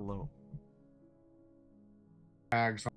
Hello. Bags.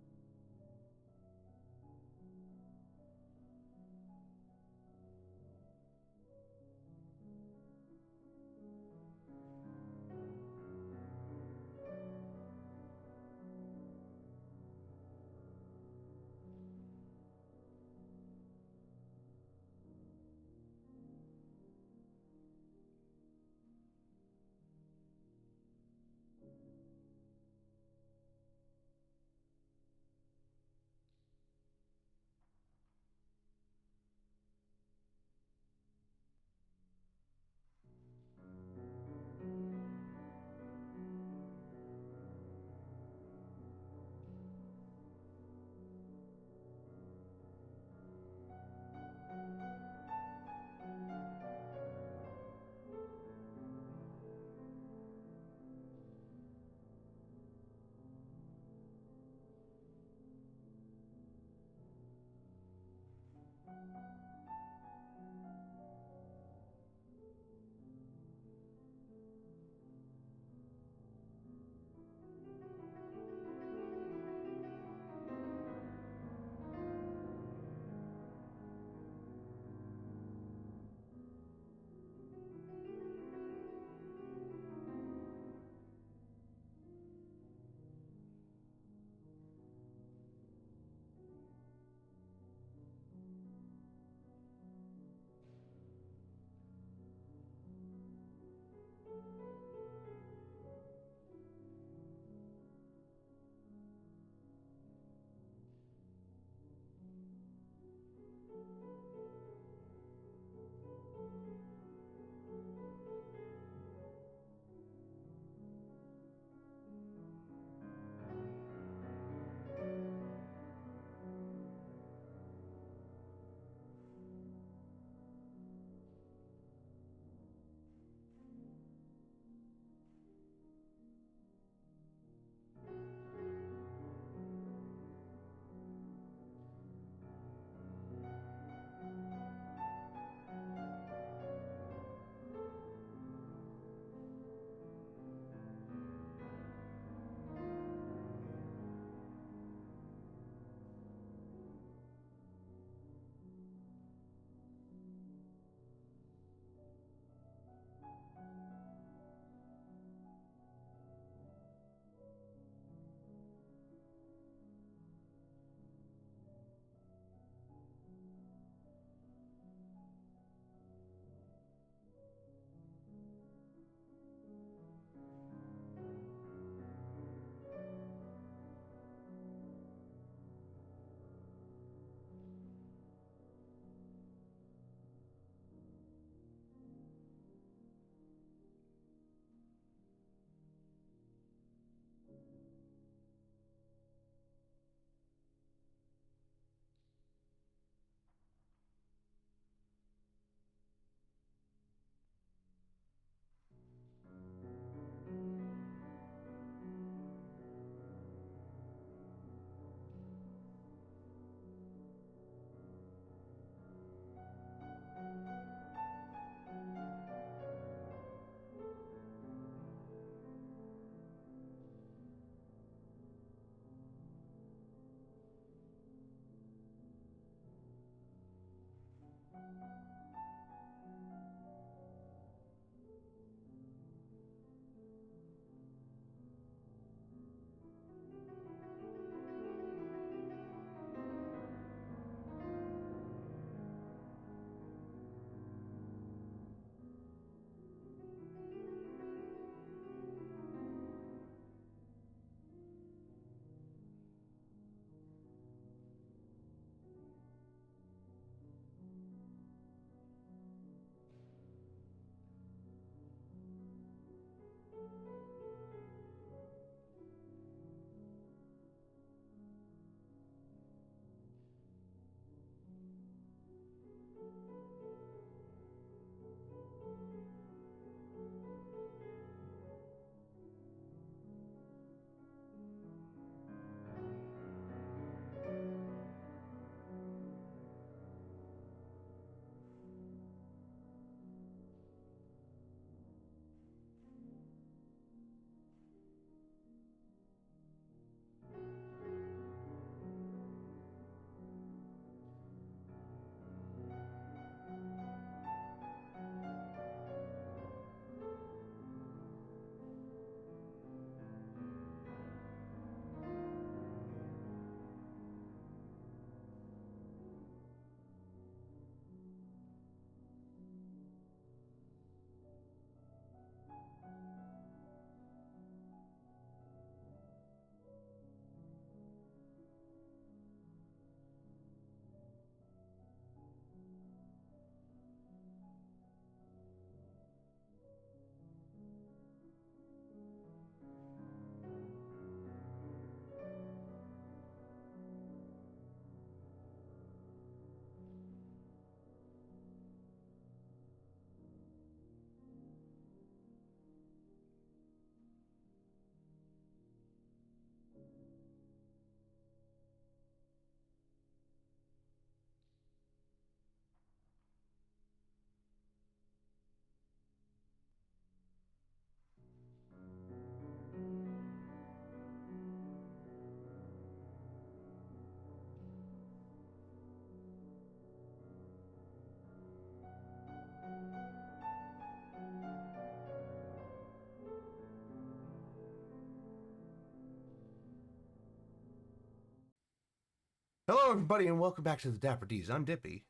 Hello, everybody, and welcome back to the Dapper D's. I'm Dippy.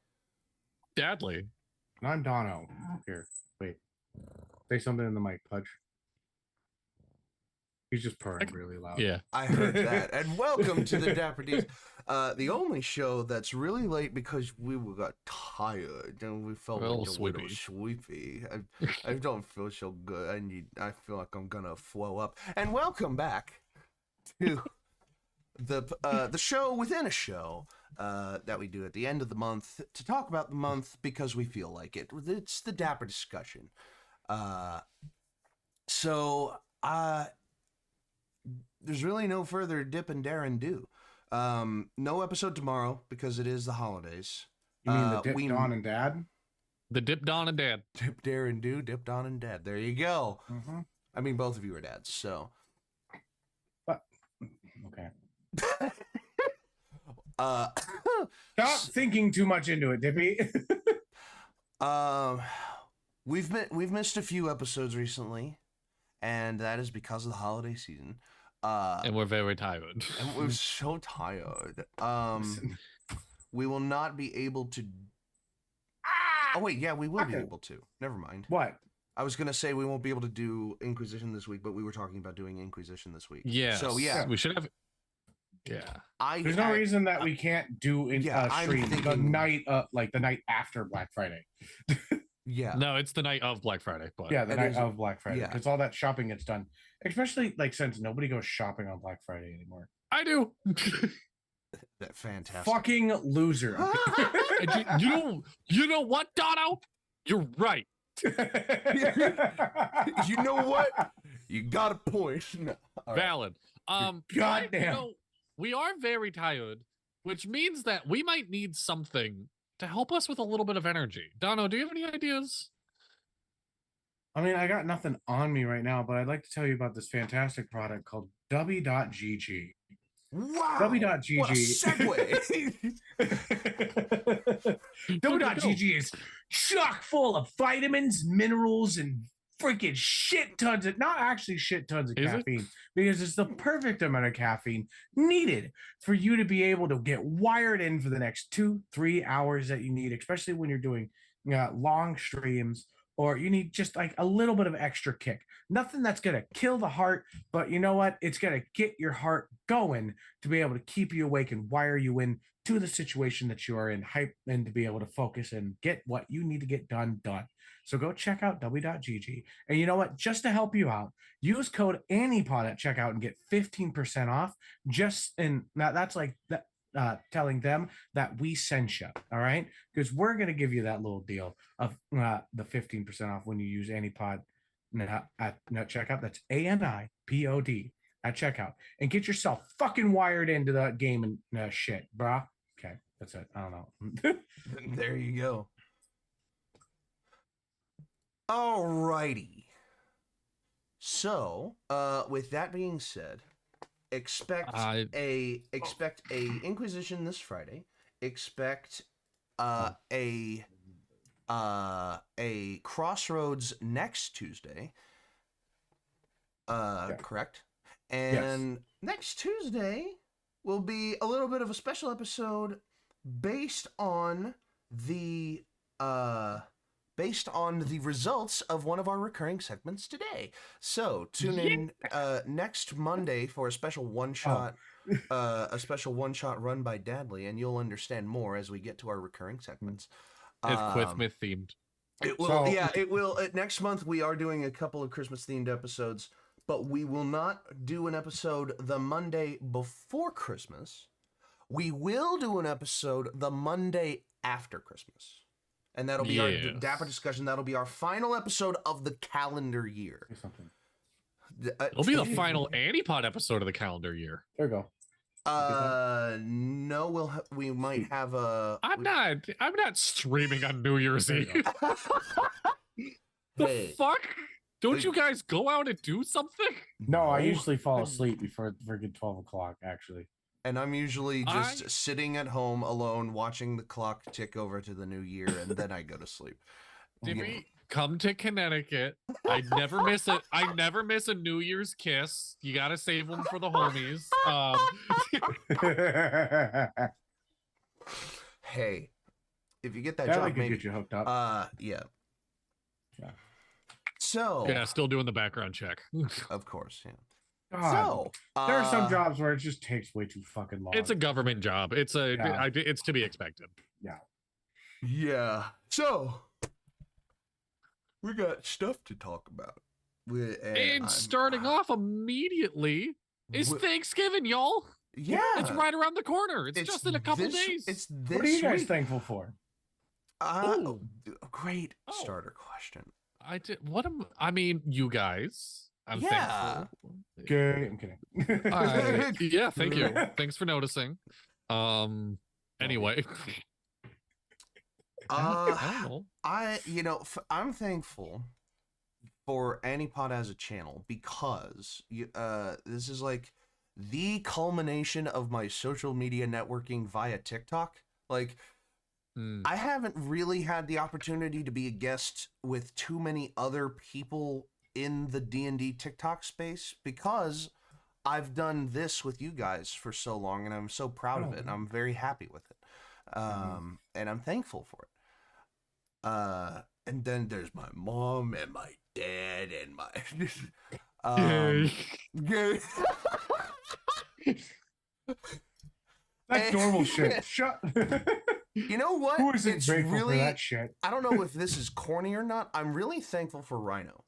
Dadley. And I'm Dono. Here, wait. Say something in the mic, Pudge. He's just purring really loud. Yeah. I heard that. And welcome to the Dapper D's, the only show that's really late because we got tired and we felt A little like a little sleepy. I don't feel so good. I feel like I'm gonna flow up. And welcome back to the show within a show that we do at the end of the month to talk about the month because we feel like it. It's the Dapper discussion. So there's really no further dip and dare and do. No episode tomorrow because it is the holidays. You mean the Dip, Don, and Dad? The Dip, Don, and Dad. Dip, dare, and do, dip, don, and dad. There you go. Mm-hmm. I mean, both of you are dads, so. But, okay. uh, Stop thinking too much into it, Dippy. we've missed a few episodes recently, and that is because of the holiday season. And we're very tired. And we're so tired. We will not be able to. Oh wait, yeah, we will be able to. Never mind. What? I was gonna say we won't be able to do Inquisition this week, but we were talking about doing Inquisition this week. Yeah. So yeah, we should have. Yeah. There's no reason that we can't do in stream the night after Black Friday. Yeah. No, it's the night of Black Friday. But Yeah, the night of Black Friday, yeah. because all that shopping gets done. Especially since nobody goes shopping on Black Friday anymore. I do. That fantastic. Fucking loser. You know what, Dono? You're right. You know what? You got a point. No. Valid. Goddamn. We are very tired, which means that we might need something to help us with a little bit of energy. Dono, do you have any ideas? I mean, I got nothing on me right now, but I'd like to tell you about this fantastic product called W.GG. Wow. W.GG. What a segue. W.GG is chock full of vitamins, minerals, and freaking shit tons of, not actually shit tons of caffeine, because it's the perfect amount of caffeine needed for you to be able to get wired in for the next 2-3 hours that you need, especially when you're doing long streams, or you need just like a little bit of extra kick. Nothing that's going to kill the heart, but you know what? It's going to get your heart going to be able to keep you awake and wire you in to the situation that you are in, hype, and to be able to focus and get what you need to get done. So go check out W.GG. And you know what? Just to help you out, use code ANYPOD at checkout and get 15% off. That's like that. Telling them that we sent you, all right? Because we're going to give you that little deal of the 15% off when you use AnyPod at checkout. That's ANIPOD at checkout. And get yourself fucking wired into that game and shit, brah. Okay, that's it. I don't know. There you go. Alrighty. So, with that being said, expect a Inquisition this Friday. Expect a Crossroads next Tuesday. Correct. And next Tuesday will be a little bit of a special episode based on the results of one of our recurring segments today. So tune in next Monday for a special one-shot run by Dadley, and you'll understand more as we get to our recurring segments. It's Christmas themed. It will, it will. Next month we are doing a couple of Christmas themed episodes, but we will not do an episode the Monday before Christmas. We will do an episode the Monday after Christmas. And that'll be our Dapper discussion. That'll be our final episode of the calendar year. It'll be the final Anipod episode of the calendar year. There you go. No, we might have a. I'm not streaming on New Year's Eve. The fuck? Don't you guys go out and do something? No, I usually fall asleep before freaking 12 o'clock, actually. And I'm usually just sitting at home alone watching the clock tick over to the new year, and then I go to sleep. Dippy, come to Connecticut. I never miss it. I never miss a New Year's kiss. You gotta save them for the homies. Hey, if you get that That job, could maybe. get you hooked up. Yeah. Yeah. So. Yeah, still doing the background check. Of course, yeah. God, So. there are some jobs where it just takes way too fucking long. It's a government job. It's it's to be expected. Yeah. Yeah. So. We got stuff to talk about. And starting off immediately is Thanksgiving, y'all. Yeah. It's right around the corner. It's just in a couple days. It's this What are you guys week. thankful for? Great starter question. I mean, you guys. I'm thankful. Okay, I'm kidding. Yeah, thank you. Thanks for noticing. Anyway. I don't know. I'm thankful for Anipod as a channel because this is like the culmination of my social media networking via TikTok. Like, I haven't really had the opportunity to be a guest with too many other people in the D&D TikTok space because I've done this with you guys for so long, and I'm so proud of it, and I'm very happy with it. And I'm thankful for it. And then there's my mom and my dad and my That's normal shit. Shut. You know what? Who isn't grateful for that shit? I don't know if this is corny or not. I'm really thankful for Rhino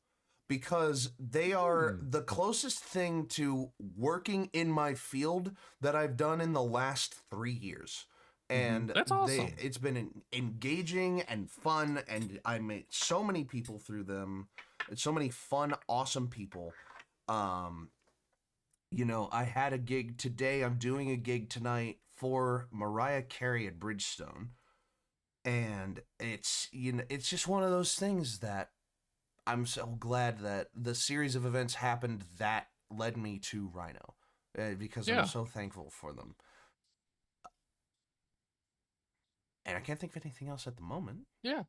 because they are the closest thing to working in my field that I've done in the last 3 years. And that's awesome. It's been engaging and fun, and I met so many people through them. So many fun, awesome people. I had a gig today. I'm doing a gig tonight for Mariah Carey at Bridgestone. And it's just one of those things that I'm so glad that the series of events happened that led me to Rhino, because I'm so thankful for them. And I can't think of anything else at the moment. Yeah.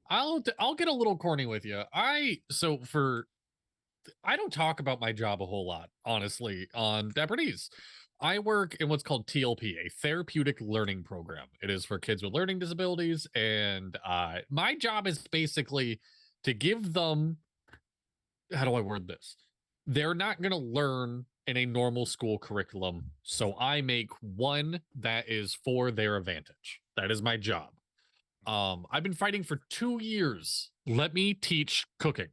I'll get a little corny with you. I don't talk about my job a whole lot, honestly, on Dapper D's. I work in what's called TLP, a therapeutic learning program. It is for kids with learning disabilities, and my job is basically to give them, how do I word this? They're not going to learn in a normal school curriculum, so I make one that is for their advantage. That is my job. I've been fighting for 2 years. Let me teach cooking.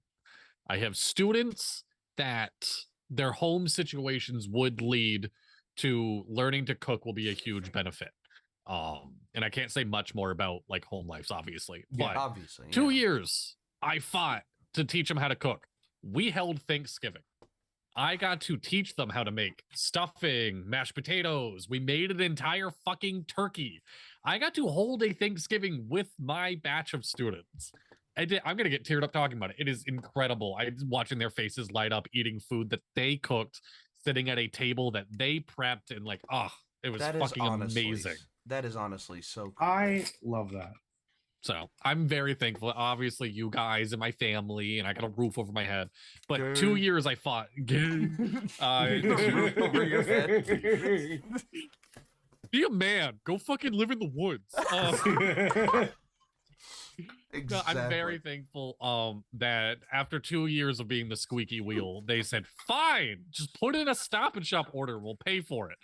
I have students that their home situations would lead to learning to cook will be a huge benefit. And I can't say much more about like home lives, obviously. But obviously. 2 years I fought to teach them how to cook. We held Thanksgiving. I got to teach them how to make stuffing, mashed potatoes. We made an entire fucking turkey. I got to hold a Thanksgiving with my batch of students. I'm going to get teared up talking about it. It is incredible. I'm watching their faces light up, eating food that they cooked, sitting at a table that they prepped, and like, it was fucking amazing. That is honestly so cool. I love that. So I'm very thankful. Obviously, you guys and my family, and I got a roof over my head. But 2 years I fought. Roof over your head. Be a man. Go fucking live in the woods. Exactly. No, I'm very thankful that after 2 years of being the squeaky wheel, they said, fine, just put in a Stop and Shop order. We'll pay for it.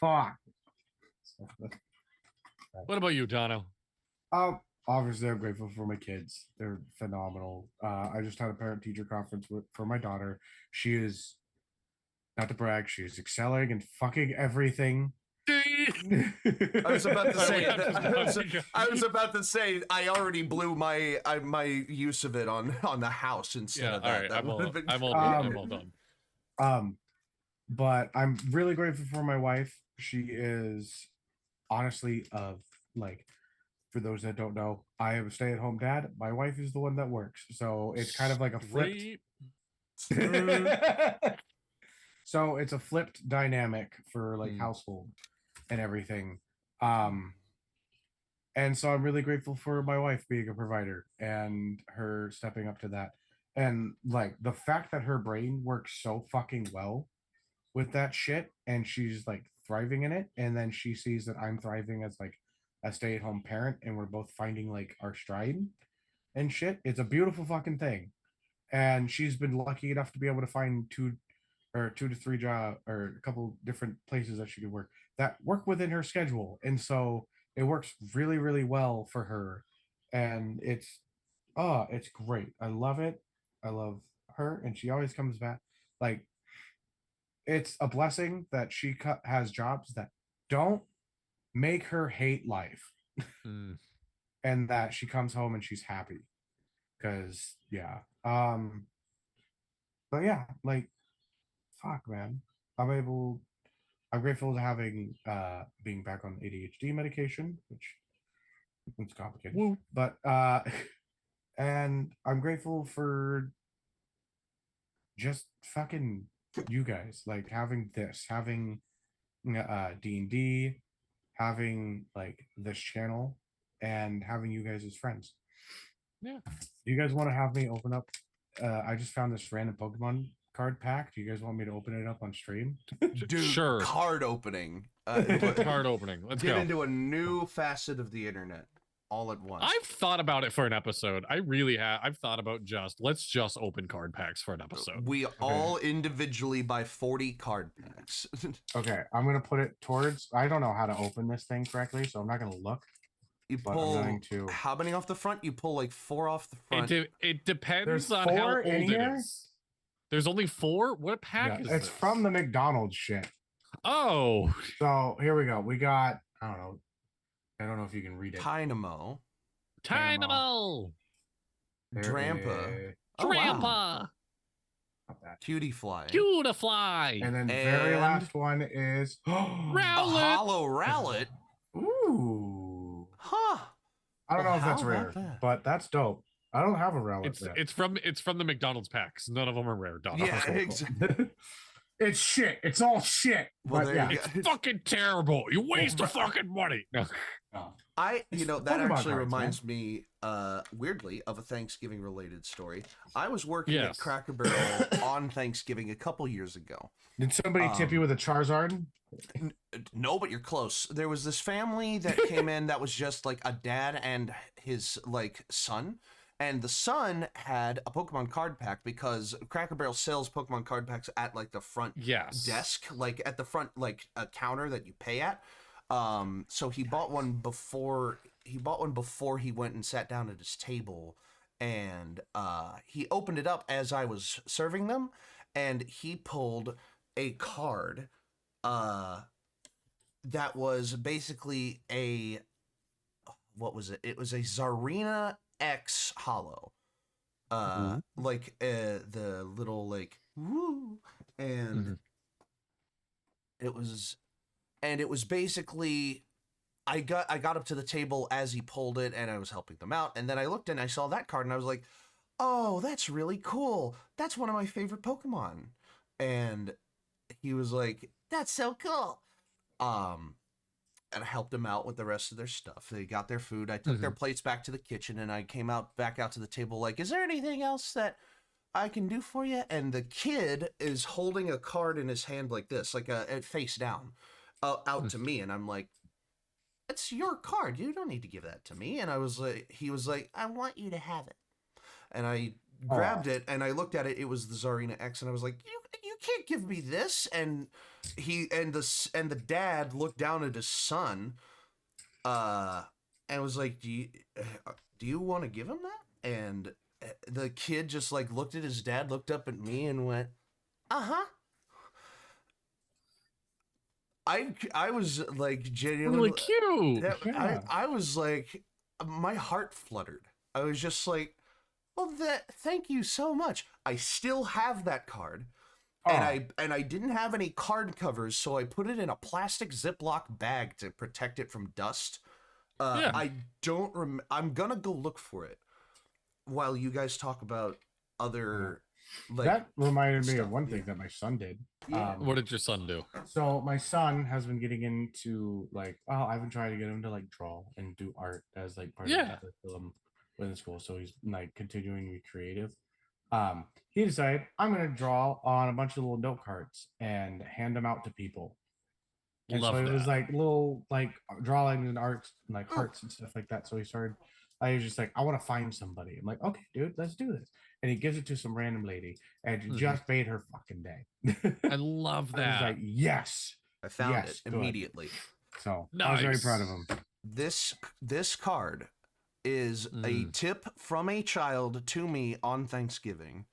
Fuck. What about you, Dono? Obviously, I'm grateful for my kids. They're phenomenal. I just had a parent-teacher conference for my daughter. She is, not to brag, she is excelling and fucking everything. I was about to say I already blew my use of it on the house instead of that. Right, I'm all done. But I'm really grateful for my wife. She is honestly for those that don't know, I am a stay-at-home dad. My wife is the one that works, so it's kind of like a flipped. So it's a flipped dynamic for household and everything. And so I'm really grateful for my wife being a provider and her stepping up to that. And like the fact that her brain works so fucking well with that shit, and she's like thriving in it, and then she sees that I'm thriving as like a stay-at-home parent, and we're both finding like our stride and shit. It's a beautiful fucking thing. And she's been lucky enough to be able to find two to three job or a couple different places that she could work that work within her schedule. And so it works really, really well for her. And it's great. I love it. I love her, and she always comes back. Like, it's a blessing that she has jobs that don't make her hate life, Mm. and that she comes home and she's happy. Because yeah, but yeah, like, fuck, man, I'm grateful to having being back on ADHD medication, which it's complicated. Woo. But and I'm grateful for just fucking you guys, like having D&D, having like this channel, and having you guys as friends. Yeah. Do you guys want to have me open up? I just found this random Pokemon card pack. Do you guys want me to open it up on stream? Dude, Sure. card opening. Card opening. Let's Get go. into a new facet of the internet all at once. I've thought about it for an episode. I really have. I've thought about let's just open card packs for an episode. We all individually buy 40 card packs. Okay, I'm gonna put it towards. I don't know how to open this thing correctly, so I'm not gonna look. You But I'm pull going to- how many off the front? You pull like 4 off the front. It depends There's on how 4 old in it here? is. There's only 4? What pack is It's this? from the McDonald's shit. Oh, So here we go. We got. I don't know if you can read it. Dynamo, Tynamo. There Drampa, is- Oh, wow. Grandpa. not that. Cutie Fly, Cutiefly. And then the very And- last one is a Rowlet. hollow Rowlet. Ooh. Huh. I don't Well, know if that's how rare, about that? but that's dope. I don't have a relic. It's from the McDonald's packs. None of them are rare. Donna. Yeah, exactly. It's shit. It's all shit. Well, But there yeah. you go. It's fucking terrible. You waste the fucking money. No. That Pokemon actually cards, reminds me, weirdly, of a Thanksgiving related story. I was working at Yes. Cracker Barrel on Thanksgiving a couple years ago. Did somebody tip you with a Charizard? No, but you're close. There was this family that came in that was just like a dad and his like son. And the son had a Pokemon card pack because Cracker Barrel sells Pokemon card packs at like the front Yes. desk, like at the front, like a counter that you pay at. So he bought one before he went and sat down at his table, and he opened it up as I was serving them, and he pulled a card that was basically what was it? It was a Zarina X Hollow. Like the little like woo, and it was basically I got up to the table as he pulled it, and I was helping them out, and then I looked and I saw that card and I was like, oh, that's really cool. That's one of my favorite Pokemon. And he was like, that's so cool. And I helped them out with the rest of their stuff. They got their food. I took their plates back to the kitchen, and I came back out to the table like, is there anything else that I can do for you? And the kid is holding a card in his hand like this, like face down, out to me. And I'm like, it's your card. You don't need to give that to me. And he was like, I want you to have it. And I grabbed it and I looked at it. It was the Zarina X, and I was like, you can't give me this. And the dad looked down at his son, and was like, do you want to give him that? And the kid just like looked at his dad, looked up at me, and went, uh-huh. I was like genuinely Really cute. Yeah. I was like, my heart fluttered. I was just like, well, thank you so much. I still have that card, and I didn't have any card covers, so I put it in a plastic Ziploc bag to protect it from dust. Yeah. I don't I'm gonna go look for it while you guys talk about other. Like, that reminded me stuff, of one thing yeah. that my son did. Yeah. What did your son do? So my son has been getting into like, I've been trying to get him to like draw and do art as like part of Yeah. the curriculum within school. So he's like continuing to be creative. He decided I'm gonna draw on a bunch of little note cards and hand them out to people. And Love so it was that. like little like drawing and arts and like hearts and stuff like that. So he started. I was just like, I want to find somebody. I'm like, okay, dude, let's do this. And he gives it to some random lady, and it Mhm. just made her fucking day. I love I was that. like, yes, I found yes, it good. immediately. So I was very proud of Nice. him. This card is a Mm. tip from a child to me on Thanksgiving.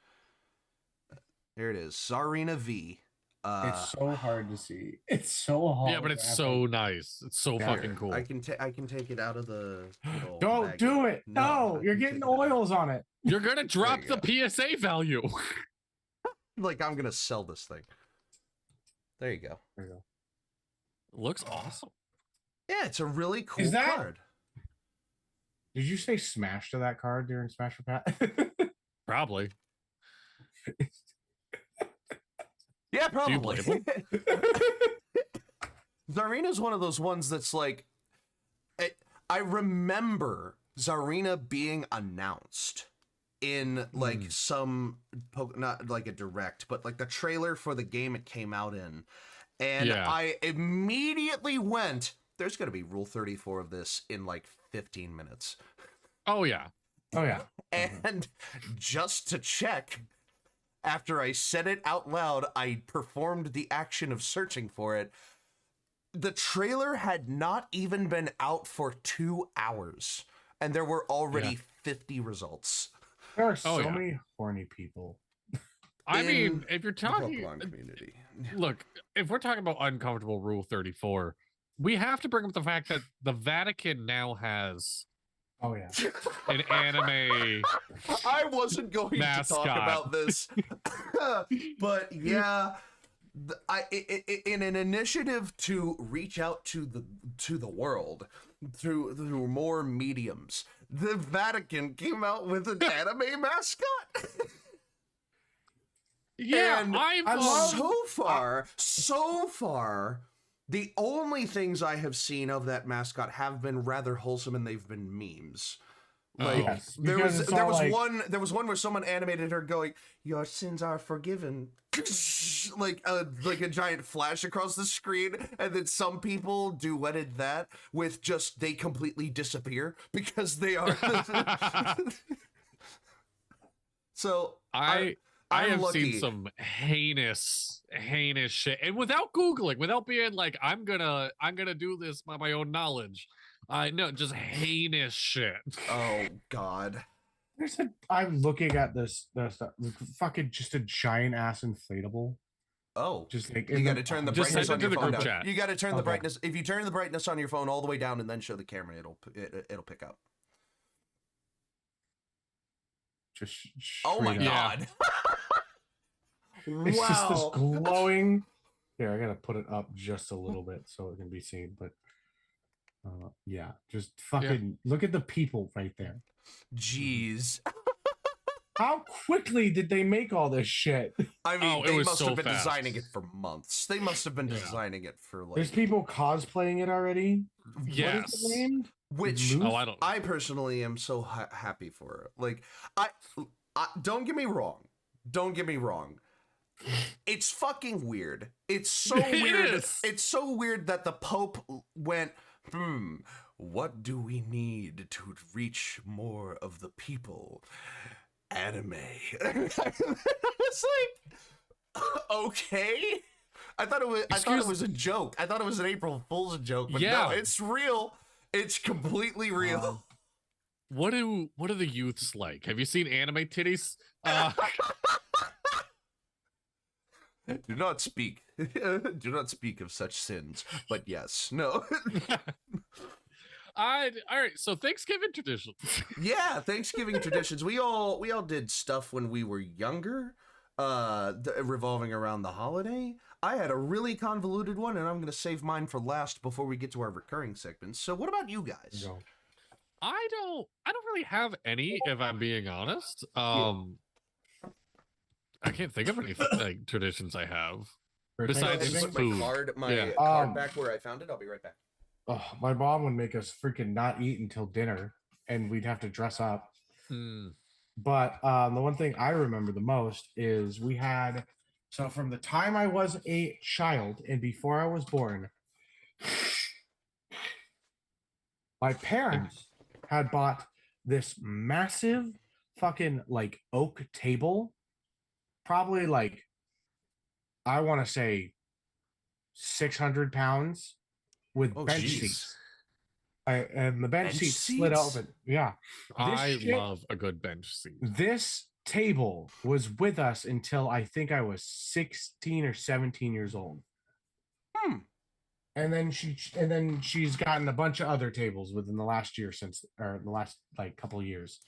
Here it is, Czarina V. It's so hard to see. It's so hard. Yeah, but it's so nice. It's so Yeah. fucking cool. I can take it out of the little Don't bag. do it. No, I you're can getting take it out. oils on it. You're gonna drop you the PSA value. Like I'm gonna sell this thing. There you go. There you go. Looks awesome. Yeah, it's a really cool Is that- card. Did you say smash to that card during Smash or Pat? Probably. Yeah, Do you probably. blame Czarina's one of those ones that's like, I remember Czarina being announced in like some, not like a direct, but like the trailer for the game it came out in. And Yeah. I immediately went, there's going to be Rule 34 of this in like 15 minutes. Oh yeah. Oh yeah. And just to check, after I said it out loud, I performed the action of searching for it. The trailer had not even been out for 2 hours, and there were already 50 results. There are so yeah. many horny people. I In mean, if you're The talking, Pokemon community. look, if we're talking about uncomfortable Rule 34, we have to bring up the fact that the Vatican now has Oh yeah. an anime. I wasn't going to Mascot. talk about this, but yeah, in an initiative to reach out to the world through more mediums, the Vatican came out with an anime mascot. Yeah, And I love- so far, the only things I have seen of that mascot have been rather wholesome, and they've been memes. Like Yes, there because was it's there all was like- one where someone animated her going, "Your sins are forgiven," like a giant flash across the screen, and then some people duetted that with just they completely disappear because they are. So I I'm have lucky. seen some heinous shit, and without googling, without being like, I'm gonna do this by my own knowledge. I know, just heinous shit. Oh God. I'm looking at this stuff. Fucking just a giant ass inflatable. Oh, Just like you in got to turn the Just brightness send on it to your the phone group down. chat. You got to turn the Okay. brightness. If you turn the brightness on your phone all the way down and then show the camera, it'll pick up. Just Oh my straight up. God. It's just this Wow. glowing. Here, I gotta put it up just a little bit so it can be seen. But yeah, just fucking look at the people right there. Jeez. How quickly did they make all this shit? I mean, Oh, it they was must so have been fast. designing it for months. They must have been Yeah. designing it for like. There's people cosplaying it already. Yes. What is it named? Which Moose? Oh, I don't. I personally am so happy for it. Like, I don't get me wrong. Don't get me wrong. It's fucking weird. It's so It weird. is. It's so weird that the Pope went, what do we need to reach more of the people? Anime. It's like, okay. I thought it was a joke. I thought it was an April Fool's joke, but Yeah. no, it's real. It's completely real. What do the youths like? Have you seen anime titties? Do not speak. Do not speak of such sins. But yes, no. All right. So Thanksgiving traditions. Yeah, Thanksgiving traditions. We all did stuff when we were younger, revolving around the holiday. I had a really convoluted one, and I'm gonna save mine for last before we get to our recurring segments. So, what about you guys? No. I don't really have any, if I'm being honest. I can't think of any like traditions I have. For Besides Thanksgiving? just food. My Yeah. card back where I found it. I'll be right back. Oh, my mom would make us freaking not eat until dinner, and we'd have to dress up. But the one thing I remember the most is we had, so from the time I was a child and before I was born, My parents had bought this massive fucking like oak table, probably like I want to say 600 pounds with Oh, bench jeez. seats. And the bench seats split seats? open. Yeah. I love a good bench seat. This table was with us until I think I was 16 or 17 years old. And then she's gotten a bunch of other tables within the last year since, or the last like couple of years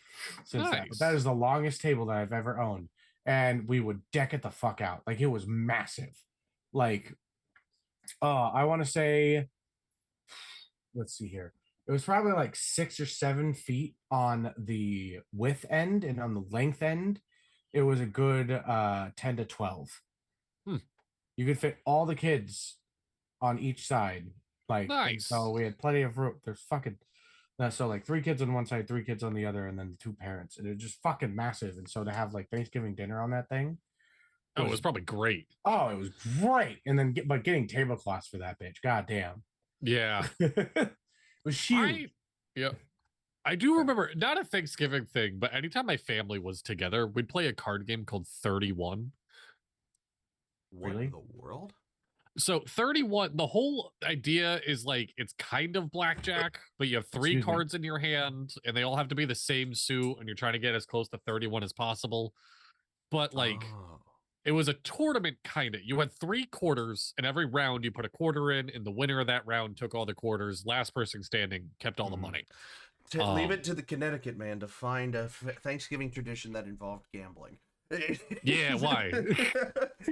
since that. But that Nice. is the longest table that I've ever owned. And we would deck it the fuck out. Like it was massive. Like I want to say, let's see here. It was probably like 6 or 7 feet on the width end, and on the length end, it was a good 10 to 12. You could fit all the kids on each side. Like, Nice. so we had plenty of room. There's fucking so like 3 kids on one side, 3 kids on the other, and then the 2 parents. And it was just fucking massive. And so to have like Thanksgiving dinner on that thing. It was probably great. Oh, it was great. And then getting tablecloths for that bitch. God damn. Yeah. It was huge. I do remember, not a Thanksgiving thing, but anytime my family was together, we'd play a card game called 31. What Really? in the world? So 31, the whole idea is like it's kind of blackjack, but you have 3 cards in your hand and they all have to be the same suit and you're trying to get as close to 31 as possible. But like it was a tournament kind of. You had 3 quarters, and every round you put a quarter in, and the winner of that round took all the quarters. Last person standing kept all the money. Leave it to the Connecticut man to find a Thanksgiving tradition that involved gambling. Yeah, why?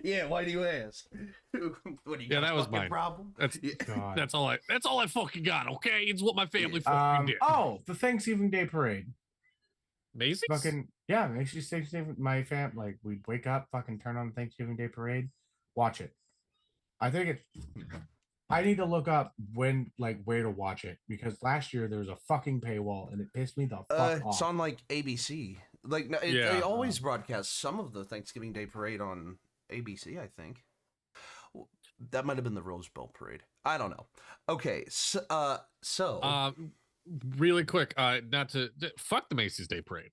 Yeah, why do you ask? What do you got, that was mine. Problem? That's all I fucking got. Okay, it's what my family fucking did. Oh, the Thanksgiving Day parade. Macy's? Fucking yeah, Macy's Thanksgiving. My fam, like we'd wake up, fucking turn on the Thanksgiving Day parade, watch it. I think it. I need to look up where to watch it, because last year there was a fucking paywall and it pissed me the fuck off. It's on like ABC. Like they always broadcast some of the Thanksgiving Day parade on ABC. I think that might have been the Rose Bowl parade. I don't know. Okay, so really quick, not to fuck the Macy's Day Parade.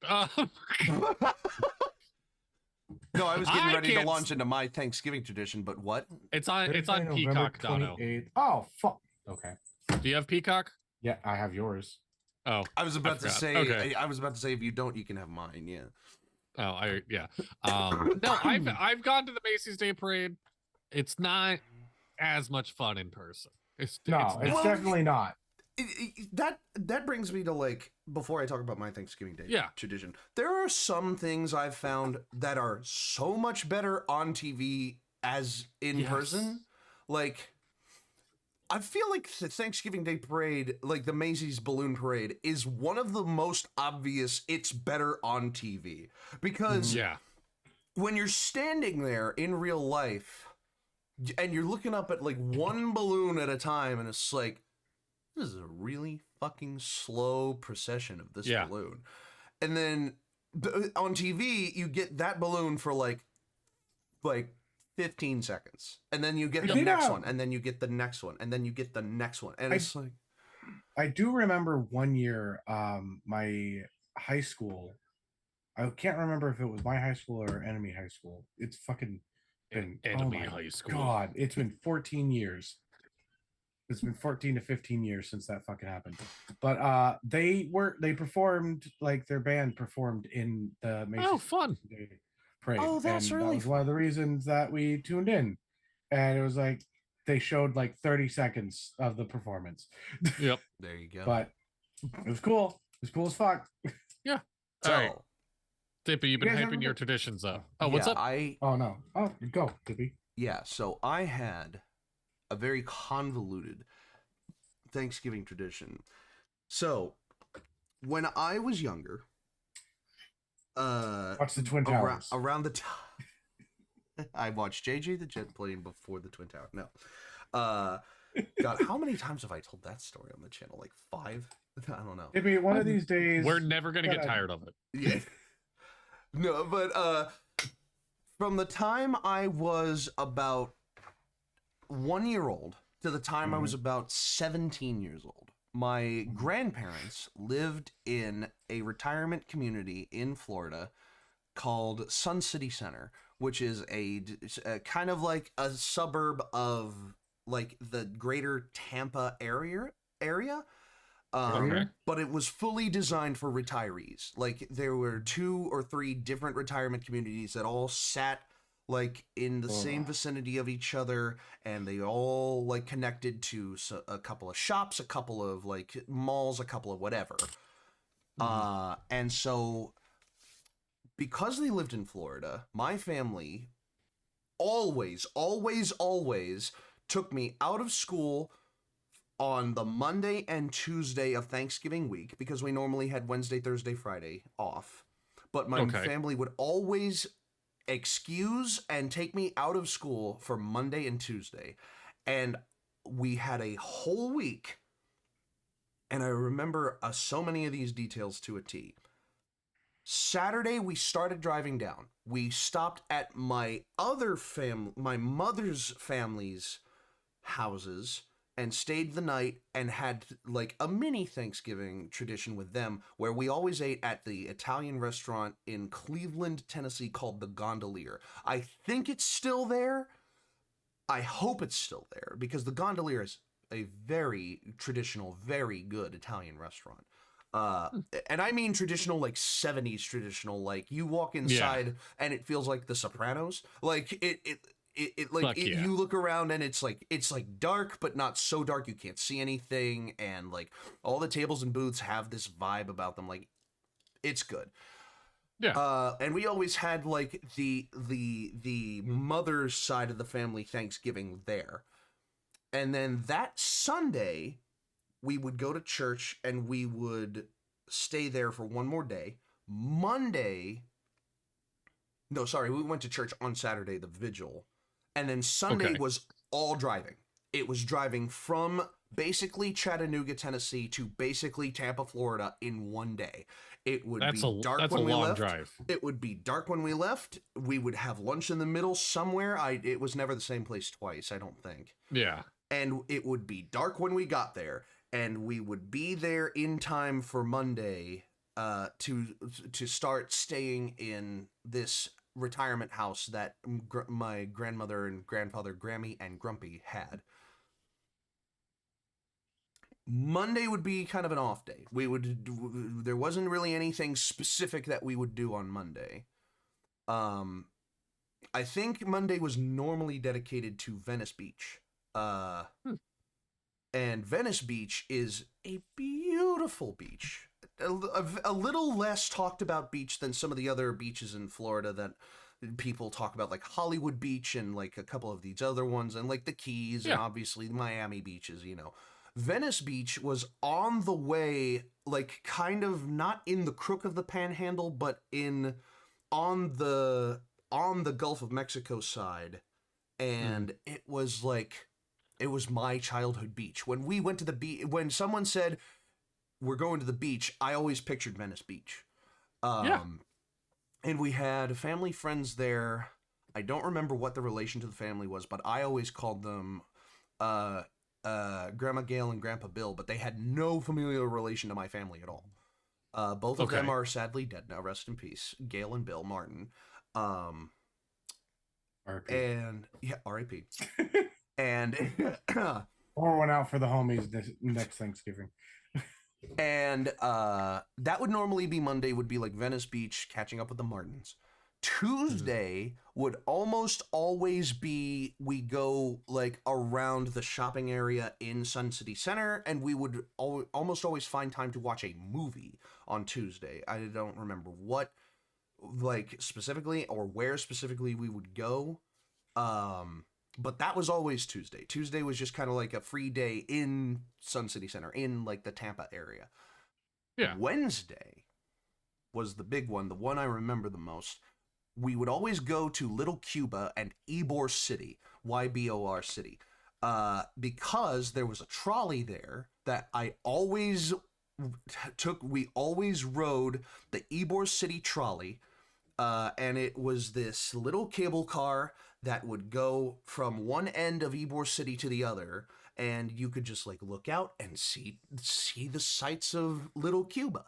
No, I was getting ready to launch into my Thanksgiving tradition, but what? It's on Peacock, Dono. Oh fuck. Okay. Do you have Peacock? Yeah, I have yours. Oh, I was about to say. Okay. I was about to say, if you don't, you can have mine. Yeah. Oh, no, I've gone to the Macy's Day Parade. It's not as much fun in person. It's definitely not. That brings me to, like, before I talk about my Thanksgiving Day tradition, there are some things I've found that are so much better on TV as in person. Like, I feel like the Thanksgiving Day parade, like the Macy's Balloon Parade, is one of the most obvious it's better on TV. Because when you're standing there in real life and you're looking up at like one balloon at a time, and it's like, this is a really fucking slow procession of this balloon. And then on TV, you get that balloon for like 15 seconds. And then you get the next one. And then you get the next one. And then you get the next one. And it's like... I do remember one year, my high school, I can't remember if it was my high school or Enemy High School. It's fucking been... Enemy High School. God, it's been 14 years. It's been 14 to 15 years since that fucking happened. But they performed, like their band performed in the Macy's fun parade. Oh, that's and really that was one of the reasons that we tuned in. And it was like they showed like 30 seconds of the performance. Yep. There you go. But it was cool. It was cool as fuck. Yeah. So, all right. Dippy, you've been hyping your traditions up. Oh, what's up? Oh no. Oh, go, Dippy. Yeah, so I had a very convoluted Thanksgiving tradition. So, when I was younger, watch the Twin Towers. Around the time I watched JJ the Jet Plane before the Twin Tower. No. God, how many times have I told that story on the channel? Like 5? I don't know. Maybe one of these days. We're never gonna get tired of it. Yeah. No, but from the time I was about 1 year old to the time I was about 17 years old. My grandparents lived in a retirement community in Florida called Sun City Center, which is a kind of like a suburb of like the greater Tampa area. Okay. But it was fully designed for retirees. Like there were 2 or 3 different retirement communities that all sat like in the same vicinity of each other, and they all like connected to a couple of shops, a couple of like malls, a couple of whatever. And so because they lived in Florida, my family always took me out of school on the Monday and Tuesday of Thanksgiving week, because we normally had Wednesday, Thursday, Friday off. But my family would always excuse and take me out of school for Monday and Tuesday. And we had a whole week. And I remember so many of these details to a T. Saturday, we started driving down. We stopped at my mother's family's houses and stayed the night and had like a mini Thanksgiving tradition with them, where we always ate at the Italian restaurant in Cleveland, Tennessee called the Gondolier. I think it's still there. I hope it's still there, because the Gondolier is a very traditional, very good Italian restaurant. And I mean traditional, like 70s traditional, like you walk inside and it feels like The Sopranos. Like you look around and it's like dark, but not so dark you can't see anything, and like all the tables and booths have this vibe about them. Like it's good. Yeah. And we always had like the mother's side of the family Thanksgiving there. And then that Sunday we would go to church and we would stay there for one more day. We went to church on Saturday, the vigil. And then Sunday was all driving. It was driving from basically Chattanooga, Tennessee to basically Tampa, Florida in one day. It would be dark when we left. Drive. It would be dark when we left. We would have lunch in the middle somewhere. It was never the same place twice, I don't think. Yeah. And it would be dark when we got there, and we would be there in time for Monday to start staying in this retirement house that my grandmother and grandfather, Grammy and Grumpy, had. Monday would be kind of an off day. There wasn't really anything specific that we would do on Monday. I think Monday was normally dedicated to Venice Beach. And Venice Beach is a beautiful beach. A little less talked about beach than some of the other beaches in Florida that people talk about, like Hollywood Beach and like a couple of these other ones, and like the Keys and obviously Miami beaches, you know. Venice Beach was on the way, like kind of not in the crook of the Panhandle, but on the Gulf of Mexico side. And it was my childhood beach. When we went to the beach, when someone said we're going to the beach, I always pictured Venice Beach. And we had family friends there. I don't remember what the relation to the family was, but I always called them Grandma Gail and Grandpa Bill, but they had no familial relation to my family at all. Both of them are sadly dead now. Rest in peace, Gail and Bill Martin. R.I.P. And R.I.P. And pour one out for the homies next Thanksgiving. And that would normally be Monday, would be like Venice Beach, catching up with the Martins. Tuesday would almost always be, we go like around the shopping area in Sun City Center, and we would almost always find time to watch a movie on Tuesday. I don't remember what like specifically or where specifically we would go. But that was always Tuesday. Tuesday was just kind of like a free day in Sun City Center, in like the Tampa area. Yeah. Wednesday was the big one, the one I remember the most. We would always go to Little Cuba and Ybor City, YBOR City, because there was a trolley there that I always took. We always rode the Ybor City trolley And it was this little cable car that would go from one end of Ybor City to the other, and you could just like look out and see the sights of Little Cuba,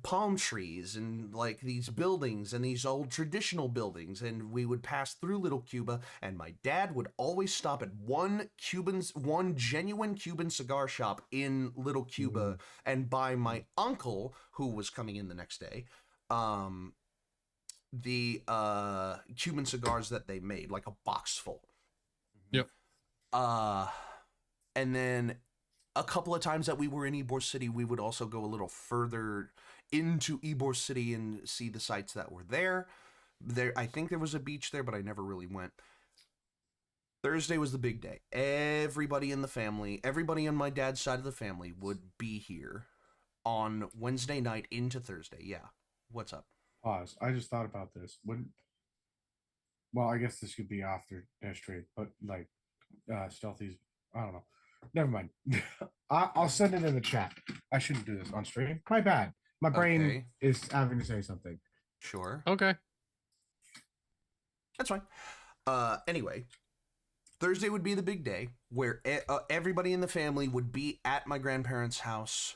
palm trees and like these buildings and these old traditional buildings. And we would pass through Little Cuba, and my dad would always stop at one genuine Cuban cigar shop in Little Cuba and buy my uncle, who was coming in the next day, the Cuban cigars that they made, like a box full. Yep. And then a couple of times that we were in Ybor City, we would also go a little further into Ybor City and see the sites that were there. I think there was a beach there, but I never really went. Thursday was the big day. Everybody in the family, everybody on my dad's side of the family would be here on Wednesday night into Thursday. Yeah. What's up? Pause. I just thought about this. Well, I guess this could be after history, but like Stealthy's, I don't know. Never mind. I'll send it in the chat. I shouldn't do this on stream. My bad. My brain is having to say something. Sure. Okay. That's fine. Anyway, Thursday would be the big day where everybody in the family would be at my grandparents' house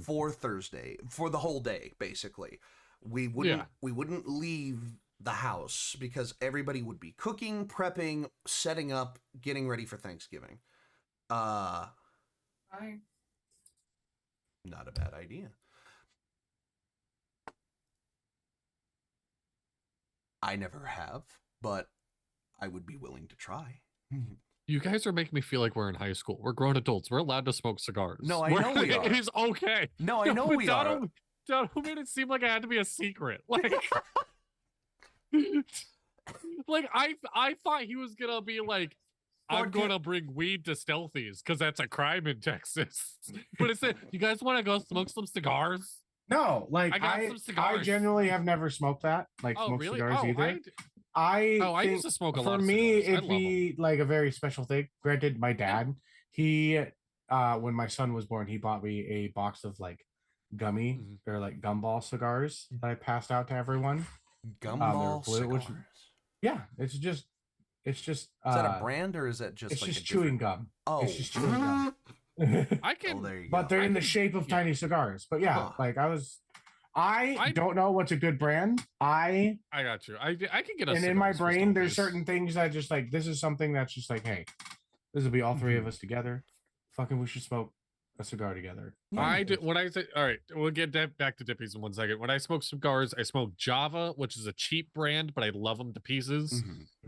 for Thursday, for the whole day, basically. We wouldn't leave the house because everybody would be cooking, prepping, setting up, getting ready for Thanksgiving. Not a bad idea. I never have, but I would be willing to try. You guys are making me feel like we're in high school. We're grown adults. We're allowed to smoke cigars. No, I know we are. It is okay. No, I know we are. Donald made it seem like I had to be a secret. Like, like I thought he was gonna be like, I'm gonna bring weed to Stealthy's because that's a crime in Texas. But it said, you guys want to go smoke some cigars? No, like I got some cigars. I generally have never smoked that. Like smoked cigars either. I used to smoke a lot. For me, it'd be like a very special thing. Granted, my dad, he when my son was born, he bought me a box of like gummy or like gumball cigars that I passed out to everyone. Gumball cigars. Yeah, it's just is that a brand or is that just it's like just chewing gum? Oh, it's just chewing gum. I can, there you but go. they're in the shape of tiny cigars. But yeah, like I don't know what's a good brand. I got you. I can get a. And in my brain, there's certain things that just like this is something that's just like, hey, this will be all three of us together. Fucking, we should smoke a cigar together. I do when I say, all right, we'll get back to Dippies in 1 second. When I smoke cigars, I smoke Java, which is a cheap brand, but I love them to pieces.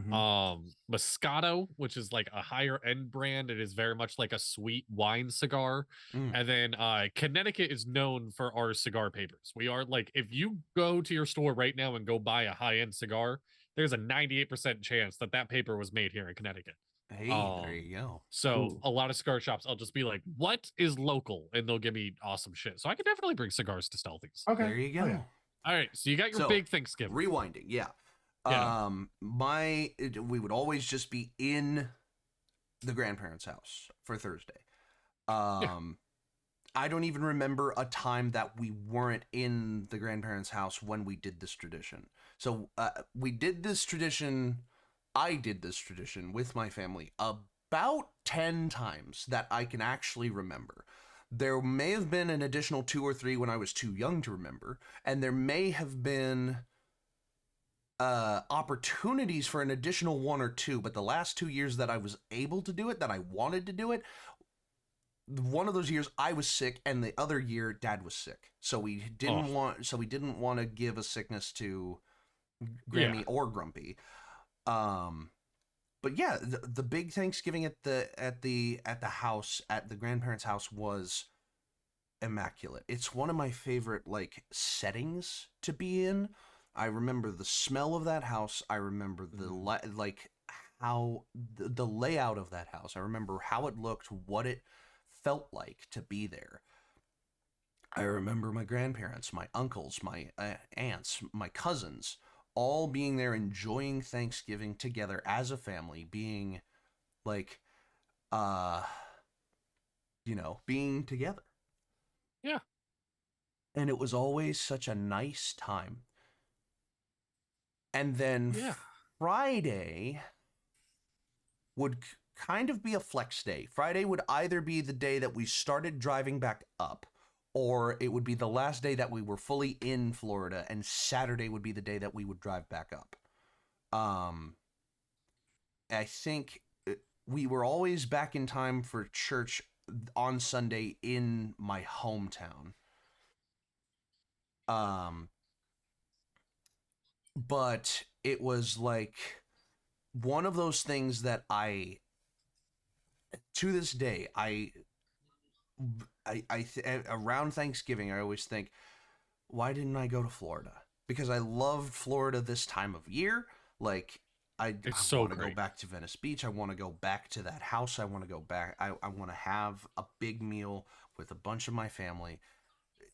Moscato, which is like a higher end brand. It is very much like a sweet wine cigar. And then Connecticut is known for our cigar papers. We are like, if you go to your store right now and go buy a high end cigar, there's a 98% chance that paper was made here in Connecticut. Hey, there you go. So a lot of cigar shops, I'll just be like, what is local? And they'll give me awesome shit. So I can definitely bring cigars to Stealthy's. Okay. There you go. All right. So you got your big Thanksgiving. Rewinding. Yeah. We would always just be in the grandparents' house for Thursday. I don't even remember a time that we weren't in the grandparents' house when we did this tradition. So we did this tradition. I did this tradition with my family about 10 times that I can actually remember. There may have been an additional 2 or 3 when I was too young to remember, and there may have been opportunities for an additional 1 or 2, but the last 2 years that I was able to do it, that I wanted to do it, one of those years I was sick, and the other year Dad was sick, so we didn't want to give a sickness to Grammy or Grumpy. But yeah, the big Thanksgiving at the house, at the grandparents' house, was immaculate. It's one of my favorite like settings to be in. I remember the smell of that house. I remember the how the layout of that house. I remember how it looked, what it felt like to be there. I remember my grandparents, my uncles, my aunts, my cousins, all being there enjoying Thanksgiving together as a family, being like, being together. Yeah. And it was always such a nice time. And then Yeah. Friday would kind of be a flex day. Friday would either be the day that we started driving back up, or it would be the last day that we were fully in Florida, and Saturday would be the day that we would drive back up. I think we were always back in time for church on Sunday in my hometown. But it was like one of those things that to this day, around Thanksgiving, I always think, why didn't I go to Florida? Because I loved Florida this time of year. Like, I so want to go great. back to Venice Beach. I want to go back to that house. I want to go back. I want to have a big meal with a bunch of my family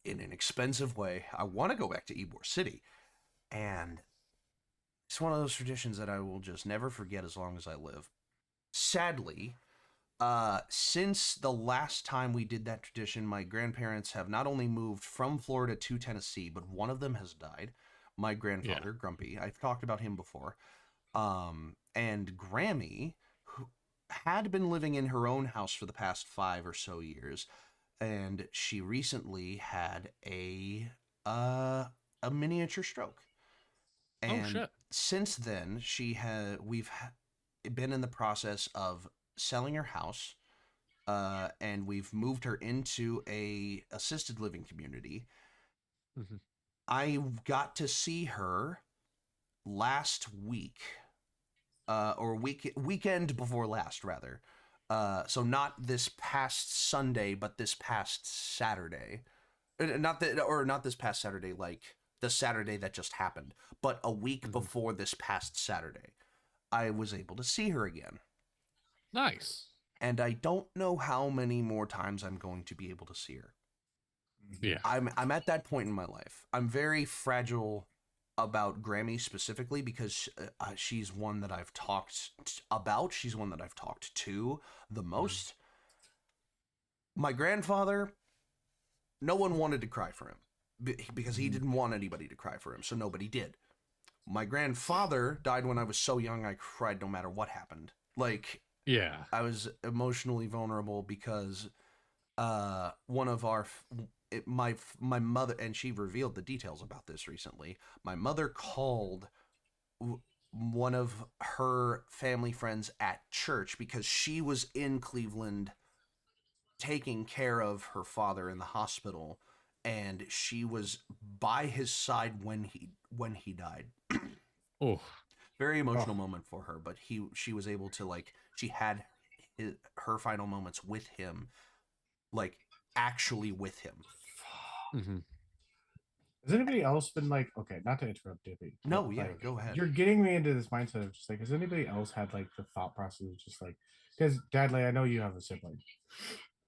in an expensive way. I want to go back to Ybor City. And it's one of those traditions that I will just never forget as long as I live. Sadly, since the last time we did that tradition, my grandparents have not only moved from Florida to Tennessee, but one of them has died. My grandfather, Grumpy. I've talked about him before. And Grammy, who had been living in her own house for the past 5 or so years, and she recently had a miniature stroke. And since then, we've been in the process of selling her house, and we've moved her into a assisted living community. Mm-hmm. I got to see her last week, or weekend before last, rather. So not this past Sunday, but this past Saturday. Not this past Saturday, like the Saturday that just happened, but a week before this past Saturday, I was able to see her again. Nice. And I don't know how many more times I'm going to be able to see her. Yeah. I'm at that point in my life. I'm very fragile about Grammy specifically because she's one that I've talked about. She's one that I've talked to the most. My grandfather, no one wanted to cry for him because he didn't want anybody to cry for him, so nobody did. My grandfather died when I was so young I cried no matter what happened. Like, yeah, I was emotionally vulnerable because one of my mother, and she revealed the details about this recently. My mother called one of her family friends at church because she was in Cleveland taking care of her father in the hospital, and she was by his side when he died. Oh, very emotional moment for her, but she was able to, like, she had her final moments with him, like actually with him. mm-hmm. Has anybody else been like, okay, not to interrupt Dippy? No, yeah, like, go ahead. You're getting me into this mindset of just like, has anybody else had like the thought process of just like, because Dadley, I know you have a sibling,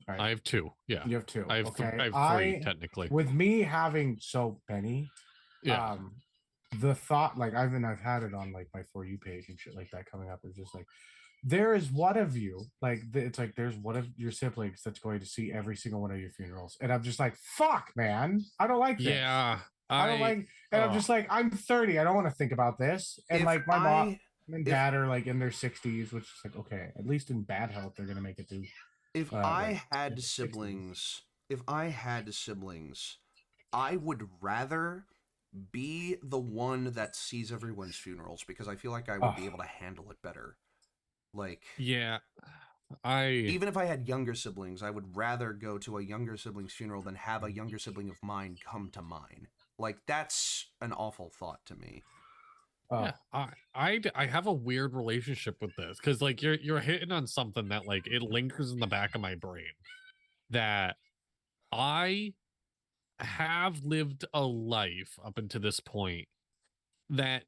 right? I have 2. Yeah, You have 2. I have okay, I have 3 technically. With me having so many, Yeah. The thought, like I've had it on like my For You page and shit like that coming up, is just like, there is one of you, like it's like there's one of your siblings that's going to see every single one of your funerals, and I'm just like, fuck, man, I don't like this. Yeah, I don't like, and I'm just like, I'm 30, I don't want to think about this, and If like my mom and dad are like in their 60s, which is like, okay, at least in bad health they're gonna make it through. If I had siblings, I would rather be the one that sees everyone's funerals because I feel like I would be able to handle it better. Like, yeah, even if I had younger siblings, I would rather go to a younger sibling's funeral than have a younger sibling of mine come to mine. Like, that's an awful thought to me. Yeah, I have a weird relationship with this because like you're hitting on something that like it lingers in the back of my brain, that I have lived a life up until this point that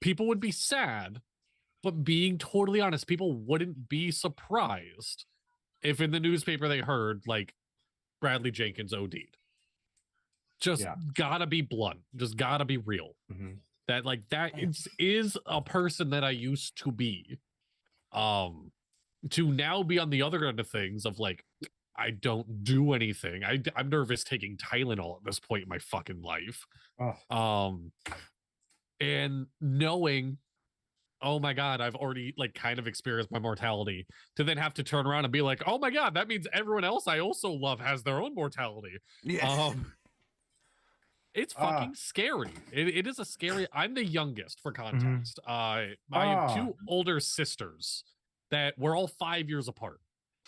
people would be sad, but being totally honest, people wouldn't be surprised if in the newspaper they heard like Bradley Jenkins OD'd. Just gotta be blunt, just gotta be real. That like that is a person that I used to be. To now be on the other end of things of like, I don't do anything. I'm nervous taking Tylenol at this point in my fucking life. and knowing, oh my God, I've already like kind of experienced my mortality, to then have to turn around and be like, oh my God, that means everyone else I also love has their own mortality. Yeah. It's fucking scary. It is a scary. I'm the youngest for Mm-hmm. context. I have two older sisters that we're all 5 years apart.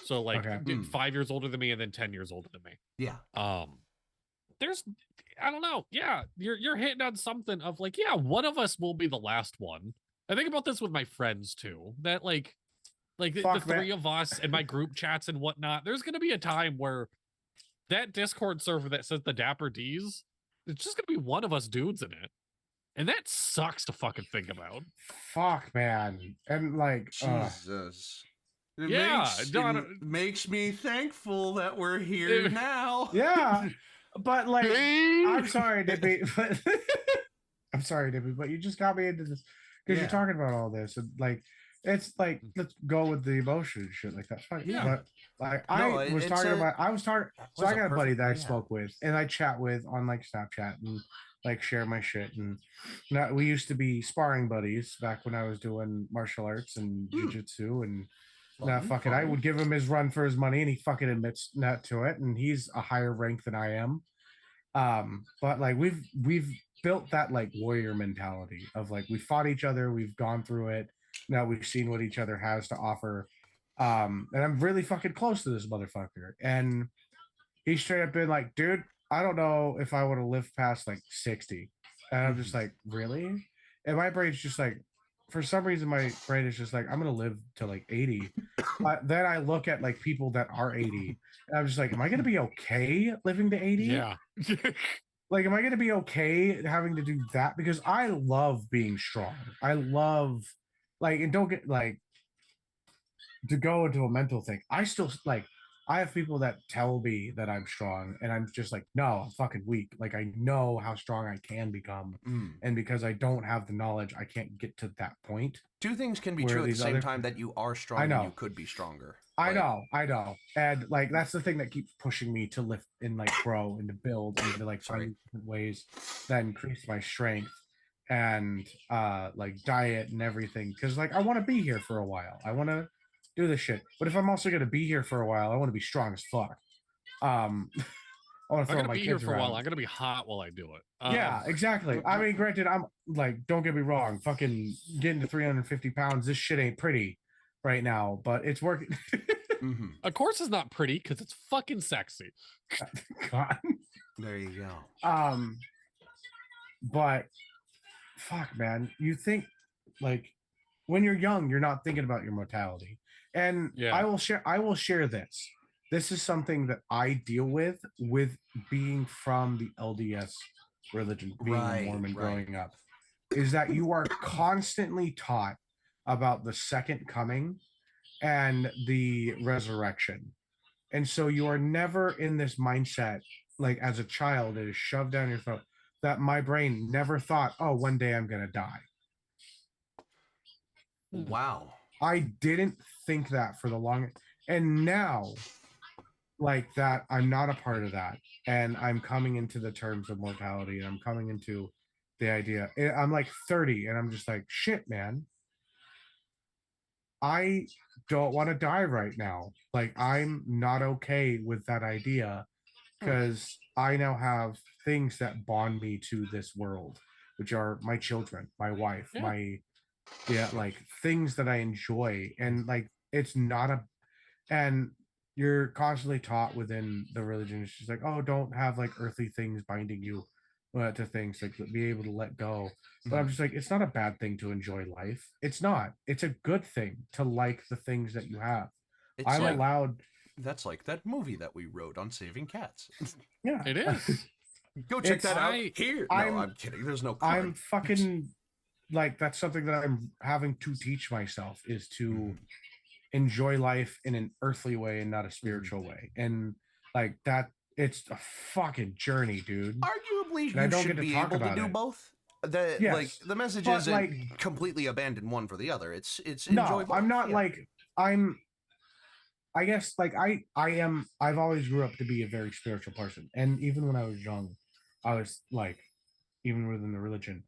So like 5 years older than me and then 10 years older than me. Yeah. There's, I don't know. Yeah, you're hitting on something of like, yeah, one of us will be the last one. I think about this with my friends too. That like the three of us and my group chats and whatnot. There's gonna be a time where that Discord server that says the Dapper D's, it's just gonna be one of us dudes in it. And that sucks to fucking think about. Fuck, man. And like, Jesus. It makes me thankful that we're here now. Yeah. But like, I'm sorry, Dippy, but I'm sorry, Dippy, but you just got me into this because you're talking about all this. And like, it's like, let's go with the emotion and shit like that. Yeah. But like, I got a buddy that I spoke with and I chat with on like Snapchat and like share my shit. And we used to be sparring buddies back when I was doing martial arts and jujitsu and I would give him his run for his money and he fucking admits not to it. And he's a higher rank than I am. But like we've built that like warrior mentality of like, we fought each other, we've gone through it. Now we've seen what each other has to offer. And I'm really fucking close to this motherfucker. And he's straight up been like, dude, I don't know if I would have lived past like 60. And I'm just like, really? And my brain's just like, for some reason, my brain is just like, I'm going to live to like 80. But then I look at like people that are 80 and I'm just like, am I going to be okay living to 80? Yeah. Like, am I going to be okay having to do that? Because I love being strong. I love like, and don't get like, to go into a mental thing. I still like, I have people that tell me that I'm strong and I'm just like, no, I'm fucking weak. Like I know how strong I can become. And because I don't have the knowledge, I can't get to that point. Two things can be true at the same time, that you are strong and you could be stronger. I know. And like, that's the thing that keeps pushing me to lift and like grow and to build and to like find different ways that increase my strength and like diet and everything. Cause like, I want to be here for a while. I want to do this shit. But if I'm also going to be here for a while, I want to be strong as fuck. I want to throw my kids here for around. a while. I'm going to be hot while I do it. Yeah, exactly. I mean, granted, I'm like, don't get me wrong, fucking getting to 350 pounds, this shit ain't pretty right now, but it's working. Of course it's not pretty because it's fucking sexy. God. There you go. But fuck, man, you think like when you're young, you're not thinking about your mortality. And I will share this. This is something that I deal with being from the LDS religion, being a Mormon growing up, is that you are constantly taught about the second coming and the resurrection. And so you are never in this mindset, like as a child, it is shoved down your throat, that my brain never thought, oh, one day I'm going to die. Wow. I didn't think that for the longest. And now, like that, I'm not a part of that. And I'm coming into the terms of mortality and I'm coming into the idea. I'm like 30 and I'm just like, shit, man. I don't want to die right now. Like, I'm not okay with that idea because I now have things that bond me to this world, which are my children, my wife, like things that I enjoy. And like, it's not and you're constantly taught within the religion, it's just like, oh, don't have like earthly things binding you to things, like be able to let go. But I'm just like, it's not a bad thing to enjoy life. It's not. It's a good thing to like the things that you have. I'm allowed. That's like that movie that we wrote on saving cats. Yeah, it is. Go check that out here. No, I'm kidding. There's no card. I'm fucking like, that's something that I'm having to teach myself, is to enjoy life in an earthly way and not a spiritual way. And like that, it's a fucking journey, dude. Arguably, you should be able to do both. Like the message isn't like completely abandon one for the other. It's enjoy both. I'm not like I guess like I've always grew up to be a very spiritual person. And even when I was young, I was like, even within the religion,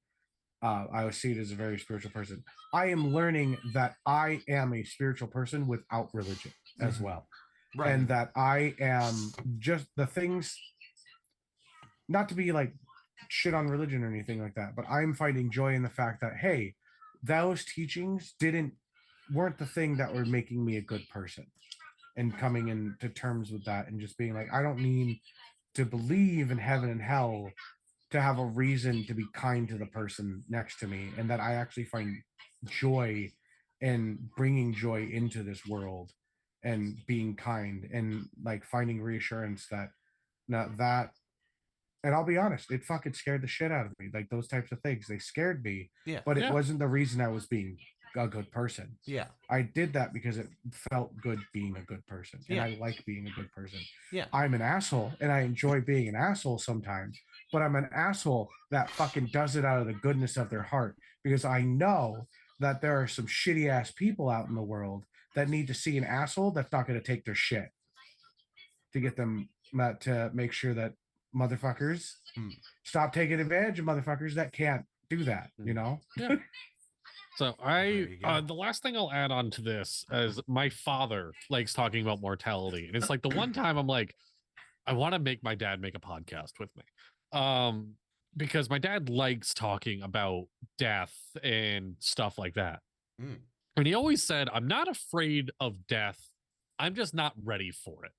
I would see it as a very spiritual person. I am learning that I am a spiritual person without religion as well. Right. And that I am just the things, not to be like shit on religion or anything like that, but I'm finding joy in the fact that, hey, those teachings weren't the thing that were making me a good person, and coming into terms with that and just being like, I don't need to believe in heaven and hell to have a reason to be kind to the person next to me, and that I actually find joy in bringing joy into this world and being kind and like finding reassurance that not that. And I'll be honest, it fucking scared the shit out of me. Like those types of things, they scared me. Yeah. But it Yeah. wasn't the reason I was being a good person. Yeah. I did that because it felt good being a good person, and Yeah. I like being a good person. Yeah. I'm an asshole, and I enjoy being an asshole sometimes, but I'm an asshole that fucking does it out of the goodness of their heart, because I know that there are some shitty ass people out in the world that need to see an asshole that's not going to take their shit to get them to make sure that motherfuckers stop taking advantage of motherfuckers that can't do that, you know? Yeah. So There you go. the last thing I'll add on to this is my father likes talking about mortality, and it's like the one time I'm like, I want to make my dad make a podcast with me, because my dad likes talking about death and stuff like that, and he always said, I'm not afraid of death, I'm just not ready for it.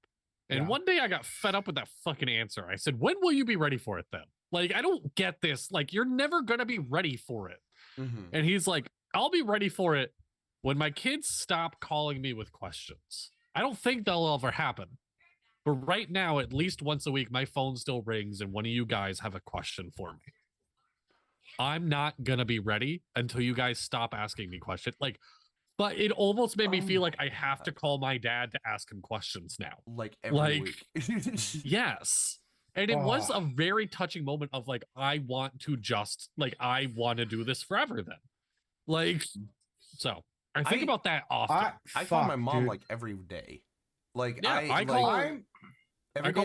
And one day I got fed up with that fucking answer. I said, when will you be ready for it then? Like, I don't get this. Like, you're never gonna be ready for it. And he's like, I'll be ready for it when my kids stop calling me with questions. I don't think that'll ever happen. But right now, at least once a week, my phone still rings and one of you guys have a question for me. I'm not going to be ready until you guys stop asking me questions. Like, but it almost made me feel like I have to call my dad to ask him questions now. Like every week. Yes. And it was a very touching moment of like, I want to do this forever then. Like, so I think about that often. I call my mom like every day. Like yeah, I call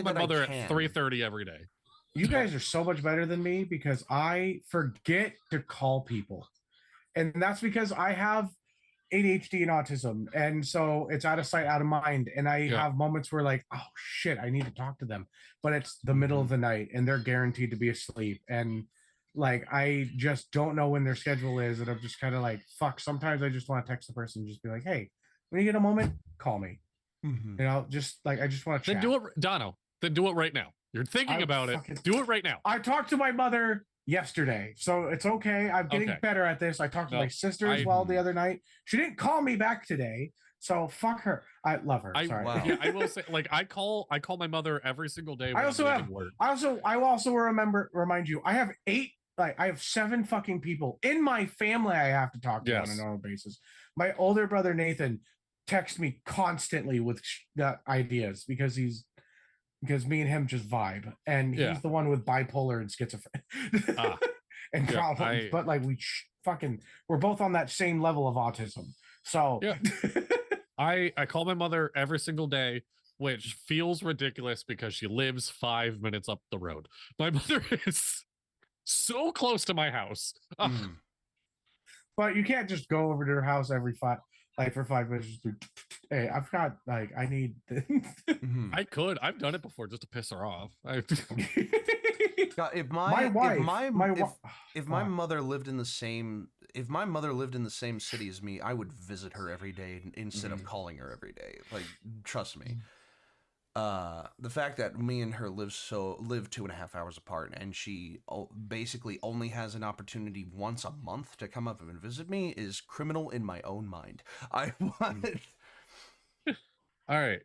my mother at 3:30 every day. You guys are so much better than me because I forget to call people. And that's because I have ADHD and autism. And so it's out of sight, out of mind. And I have moments where like, oh shit, I need to talk to them. But it's the middle of the night and they're guaranteed to be asleep. And like, I just don't know when their schedule is. And I'm just kind of like, fuck, sometimes I just want to text the person and just be like, hey, when you get a moment, call me. You know, just like, I just want to chat. Then do it, Dono. Then do it right now. You're thinking about it. Do it right now. I talked to my mother yesterday, so it's okay. I'm getting better at this. I talked to my sister as well the other night. She didn't call me back today, so fuck her. I love her. Sorry. Yeah, I will say, like, I call my mother every single day. When I will also remind you, I have 7 fucking people in my family I have to talk to on a normal basis. My older brother Nathan texts me constantly with ideas because me and him just vibe, and he's the one with bipolar and schizophrenia and problems. But like we're both on that same level of autism. So I call my mother every single day, which feels ridiculous because she lives 5 minutes up the road. My mother is so close to my house. But you can't just go over to her house for 5 minutes. Hey, I've got I need. I could. I've done it before just to piss her off. God, if my mother lived in the same city as me, I would visit her every day instead of calling her every day. Like, trust me. The fact that me and her live 2.5 hours apart, and she basically only has an opportunity once a month to come up and visit me is criminal in my own mind. I want. All right,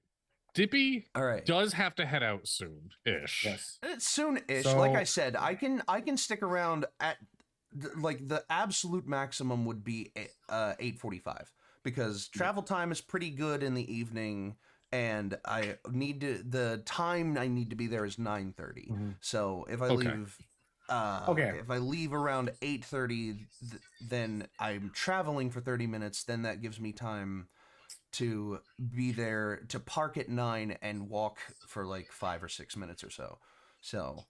Dippy. All right, does have to head out soon-ish. Yes, it's soon-ish. So, like I said, I can stick around at the absolute maximum would be 8:45 because travel time is pretty good in the evening. And the time I need to be there is 9:30. So if I leave, if I leave around 8:30, then I'm traveling for 30 minutes. Then that gives me time to be there, to park at 9 and walk for like 5 or 6 minutes or so. So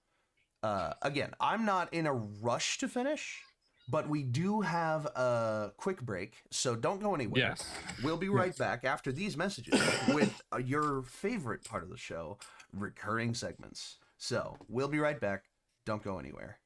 again, I'm not in a rush to finish. But we do have a quick break, so don't go anywhere. Yes. We'll be right back after these messages with your favorite part of the show, recurring segments. So we'll be right back. Don't go anywhere.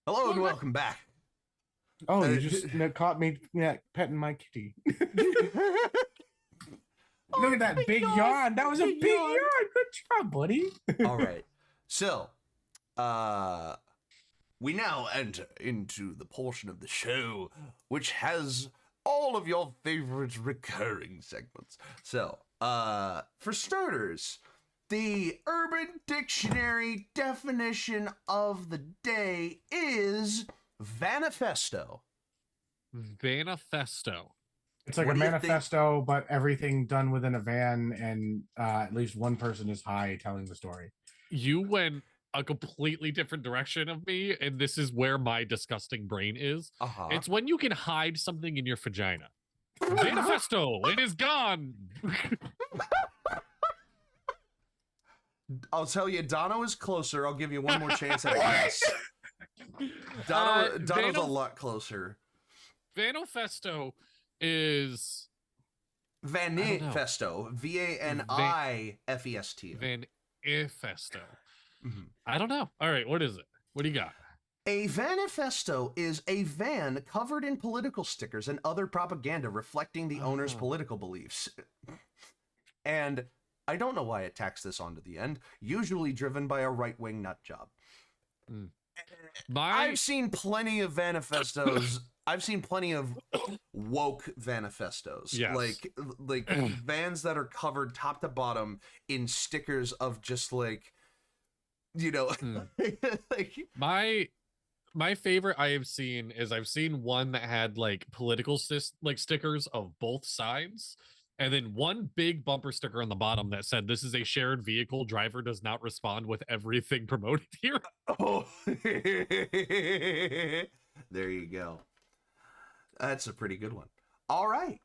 Hello and welcome back. Oh, you just caught me petting my kitty. Look at that big yawn. That was a big yawn. Good job, buddy. All right. So, we now enter into the portion of the show which has all of your favorite recurring segments. So, for starters, the Urban Dictionary definition of the day is Vanifesto. Vanifesto. It's like What a do you manifesto, but everything done within a van, and at least one person is high telling the story. You went a completely different direction of me, and this is where my disgusting brain is. It's when you can hide something in your vagina. Manifesto, it is gone. I'll tell you, Dono is closer. I'll give you one more chance at a guess. Dono's a lot closer. Vanifesto is Vanifesto. Vanifesto. Vanifesto. I don't know. All right, what is it? What do you got? A vanifesto is a van covered in political stickers and other propaganda reflecting the owner's political beliefs. And I don't know why it tacks this onto the end, usually driven by a right-wing nut job. I've seen plenty of vanifestos. I've seen plenty of woke vanifestos. Yes. Like vans that are covered top to bottom in stickers of just like, you know, like my favorite I have seen is I've seen one that had like political stickers of both sides, and then one big bumper sticker on the bottom that said, "This is a shared vehicle. Driver does not respond with everything promoted here." Oh, there you go. That's a pretty good one. All right.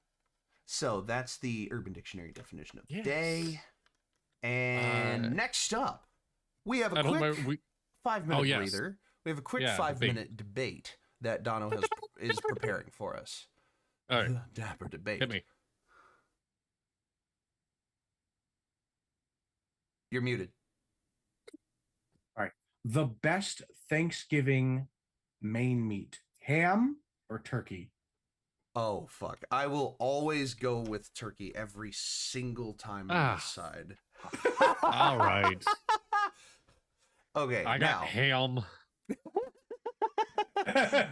So that's the Urban Dictionary definition of the day. And next up, we have a quick 5-minute breather. We have a quick 5-minute debate that Dono is preparing for us. All right. Dapper debate. Hit me. You're muted. All right. The best Thanksgiving main meat, ham or turkey? Oh, fuck. I will always go with turkey every single time on this side. All right. Okay, I got ham.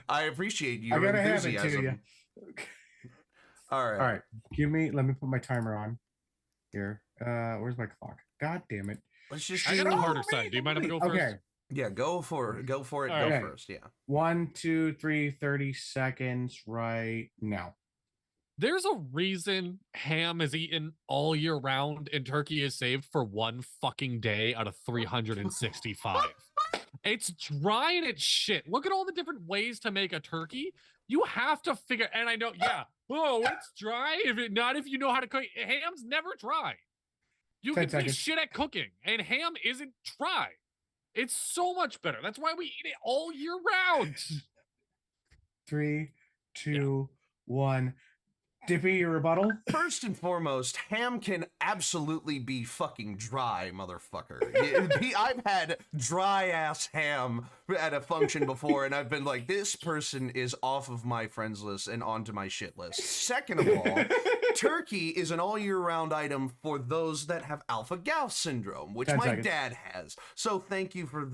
I appreciate your I gotta enthusiasm. have it to you. All right. All right. Let me put my timer on here. Where's my clock? God damn it. Let's just I got a harder side. Do you mind if I go first? Okay. Yeah, go for it. Go right. first. Yeah. 1, 2, 3, 30 seconds right now. There's a reason ham is eaten all year round and turkey is saved for one fucking day out of 365. It's dry and it's shit. Look at all the different ways to make a turkey. You have to figure, and I know, it's dry. If you know how to cook, ham's never dry. You can be shit at cooking, and ham isn't dry. It's so much better. That's why we eat it all year round. 3, 2, 1. Dippy, your rebuttal? First and foremost, ham can absolutely be fucking dry, motherfucker. I've had dry ass ham at a function before, and I've been like, this person is off of my friends list and onto my shit list. Second of all, turkey is an all year round item for those that have alpha-gal syndrome, which my dad has. So thank you for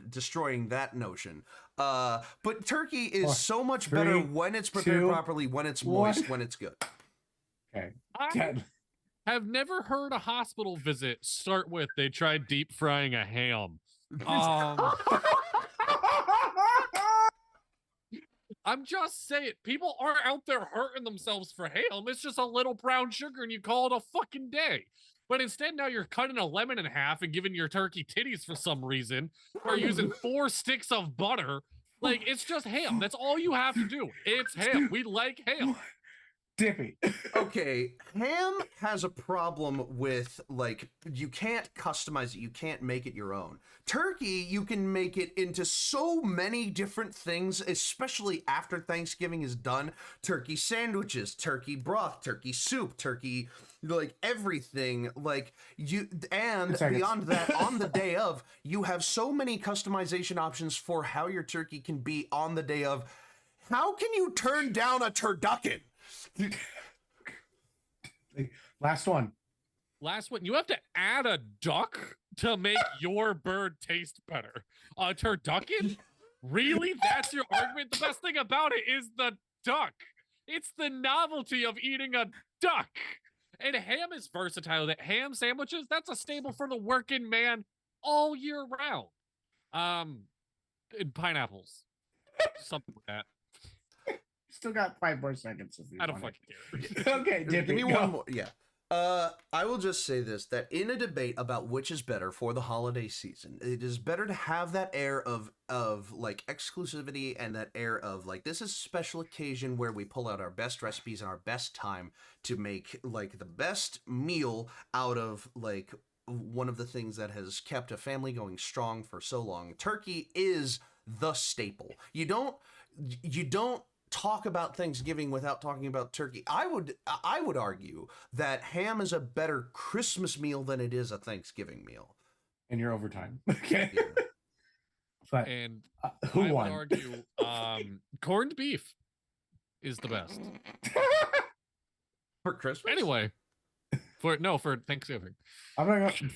destroying that notion. But turkey is so much better when it's prepared properly, when it's moist, when it's good. Okay. I have never heard a hospital visit start with they tried deep frying a ham. I'm just saying, people aren't out there hurting themselves for ham. It's just a little brown sugar and you call it a fucking day. But instead, now you're cutting a lemon in half and giving your turkey titties for some reason, or using 4 sticks of butter. Like, it's just ham. That's all you have to do. It's ham. We like ham. Dippy. Okay, ham has a problem with, like, you can't customize it, you can't make it your own. Turkey, you can make it into so many different things, especially after Thanksgiving is done. Turkey sandwiches, turkey broth, turkey soup, turkey, like, everything. Like, and beyond that, on the day of, you have so many customization options for how your turkey can be on the day of. How can you turn down a turducken? Last one. You have to add a duck to make your bird taste better. A turducken? Really? That's your argument? The best thing about it is the duck. It's the novelty of eating a duck. And ham is versatile. That ham sandwiches, that's a staple for the working man all year round. And pineapples. Something like that. Still got 5 more seconds. I don't fucking care. Okay, Dippy, give me go. one more. Yeah. I will just say this, that in a debate about which is better for the holiday season, it is better to have that air of like exclusivity and that air of like, this is a special occasion where we pull out our best recipes and our best time to make like the best meal out of like one of the things that has kept a family going strong for so long. Turkey is the staple. You don't talk about Thanksgiving without talking about turkey. I would argue that ham is a better Christmas meal than it is a Thanksgiving meal. And you're overtime. Okay. Yeah. But And who I won? would argue corned beef is the best. For Christmas? Anyway, for Thanksgiving. I'm not gonna,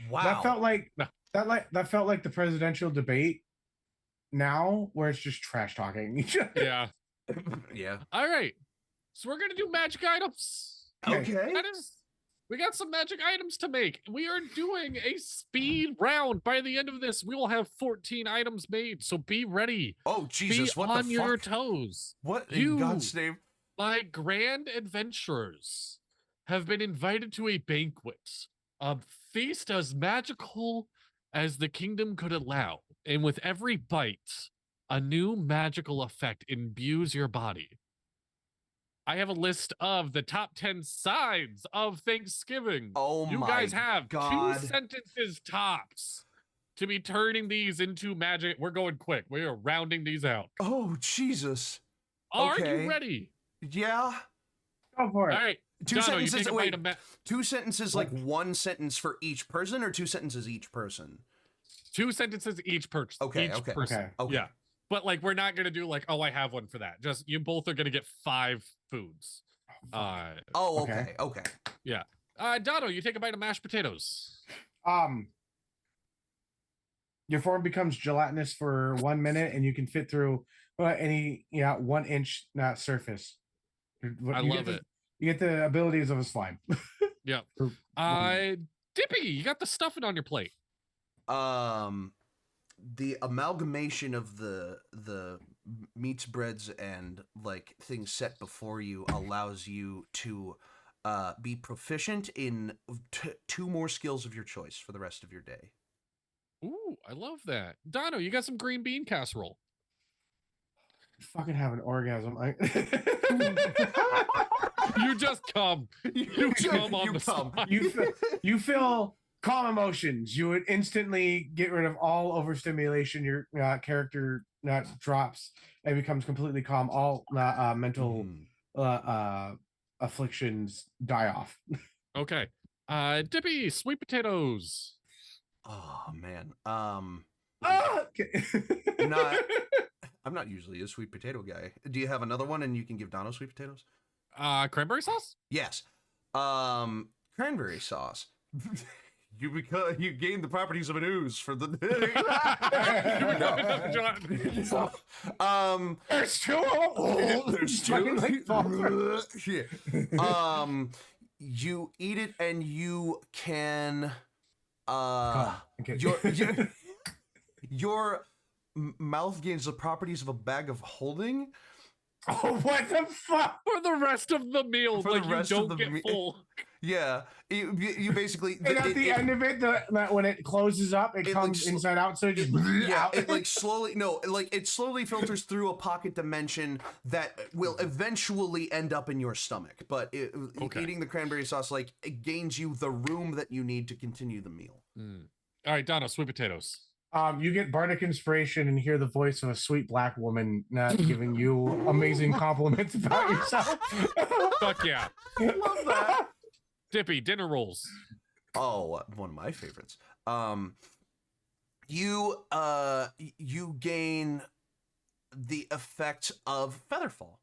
Wow. That felt like No. that felt like the presidential debate now, where it's just trash talking. Yeah. Yeah. All right. So we're gonna do magic items. Okay. We got some magic items to make. We are doing a speed round. By the end of this, we will have 14 items made. So be ready. Oh Jesus! Be What on the your fuck? toes. What You- in God's name? My grand adventurers have been invited to a banquet, a feast as magical as the kingdom could allow. And with every bite, a new magical effect imbues your body. I have a list of the top 10 sides of Thanksgiving. Oh You my guys have God. 2 sentences tops to be turning these into magic. We're going quick. We are rounding these out. Oh Jesus! Are Okay. you ready? Yeah. Go for it. All right. Two Dono, you sentences. take a Wait. bite of 2 sentences, like one sentence for each person, or 2 sentences each person? 2 sentences each person. Okay. Each Okay. person. Okay. Okay. Yeah. But like, we're not gonna do like, oh, I have one for that. Just you both are gonna get 5 foods. Oh. Okay. Okay. Okay. Dono, you take a bite of mashed potatoes. Your form becomes gelatinous for 1 minute, and you can fit through any 1 inch surface. I love it. You get the abilities of a slime. Yeah. For 1 minute. Dippy, you got the stuffing on your plate. The amalgamation of the meats, breads, and like things set before you allows you to be proficient in 2 more skills of your choice for the rest of your day. Ooh, I love that. Dono, you got some green bean casserole. Fucking have an orgasm. You just come. You come on the spot. You feel calm emotions. You would instantly get rid of all overstimulation. Your character drops and becomes completely calm. All mental afflictions die off. Okay. Dippy, sweet potatoes. Oh man. Okay. I'm not usually a sweet potato guy. Do you have another one, and you can give Dono sweet potatoes? Cranberry sauce? Yes. Cranberry sauce. You gain the properties of an ooze for the. No. There's 2. There's 2. Yeah. You eat it, and you can. Okay. Your mouth gains the properties of a bag of holding. Oh, what the fuck? For the rest of the meal, For like the you rest of don't the get me- full. Yeah, you basically And at the end of it, when it closes up, it comes like, inside out, so it just yeah, out. it like slowly it slowly filters through a pocket dimension that will eventually end up in your stomach. But eating the cranberry sauce like it gains you the room that you need to continue the meal. All right, Donna, sweet potatoes. You get bardic inspiration and hear the voice of a sweet black woman giving you amazing compliments about yourself. Fuck yeah. Love that. Dippy, dinner rolls. Oh, one of my favorites. You gain the effect of Featherfall,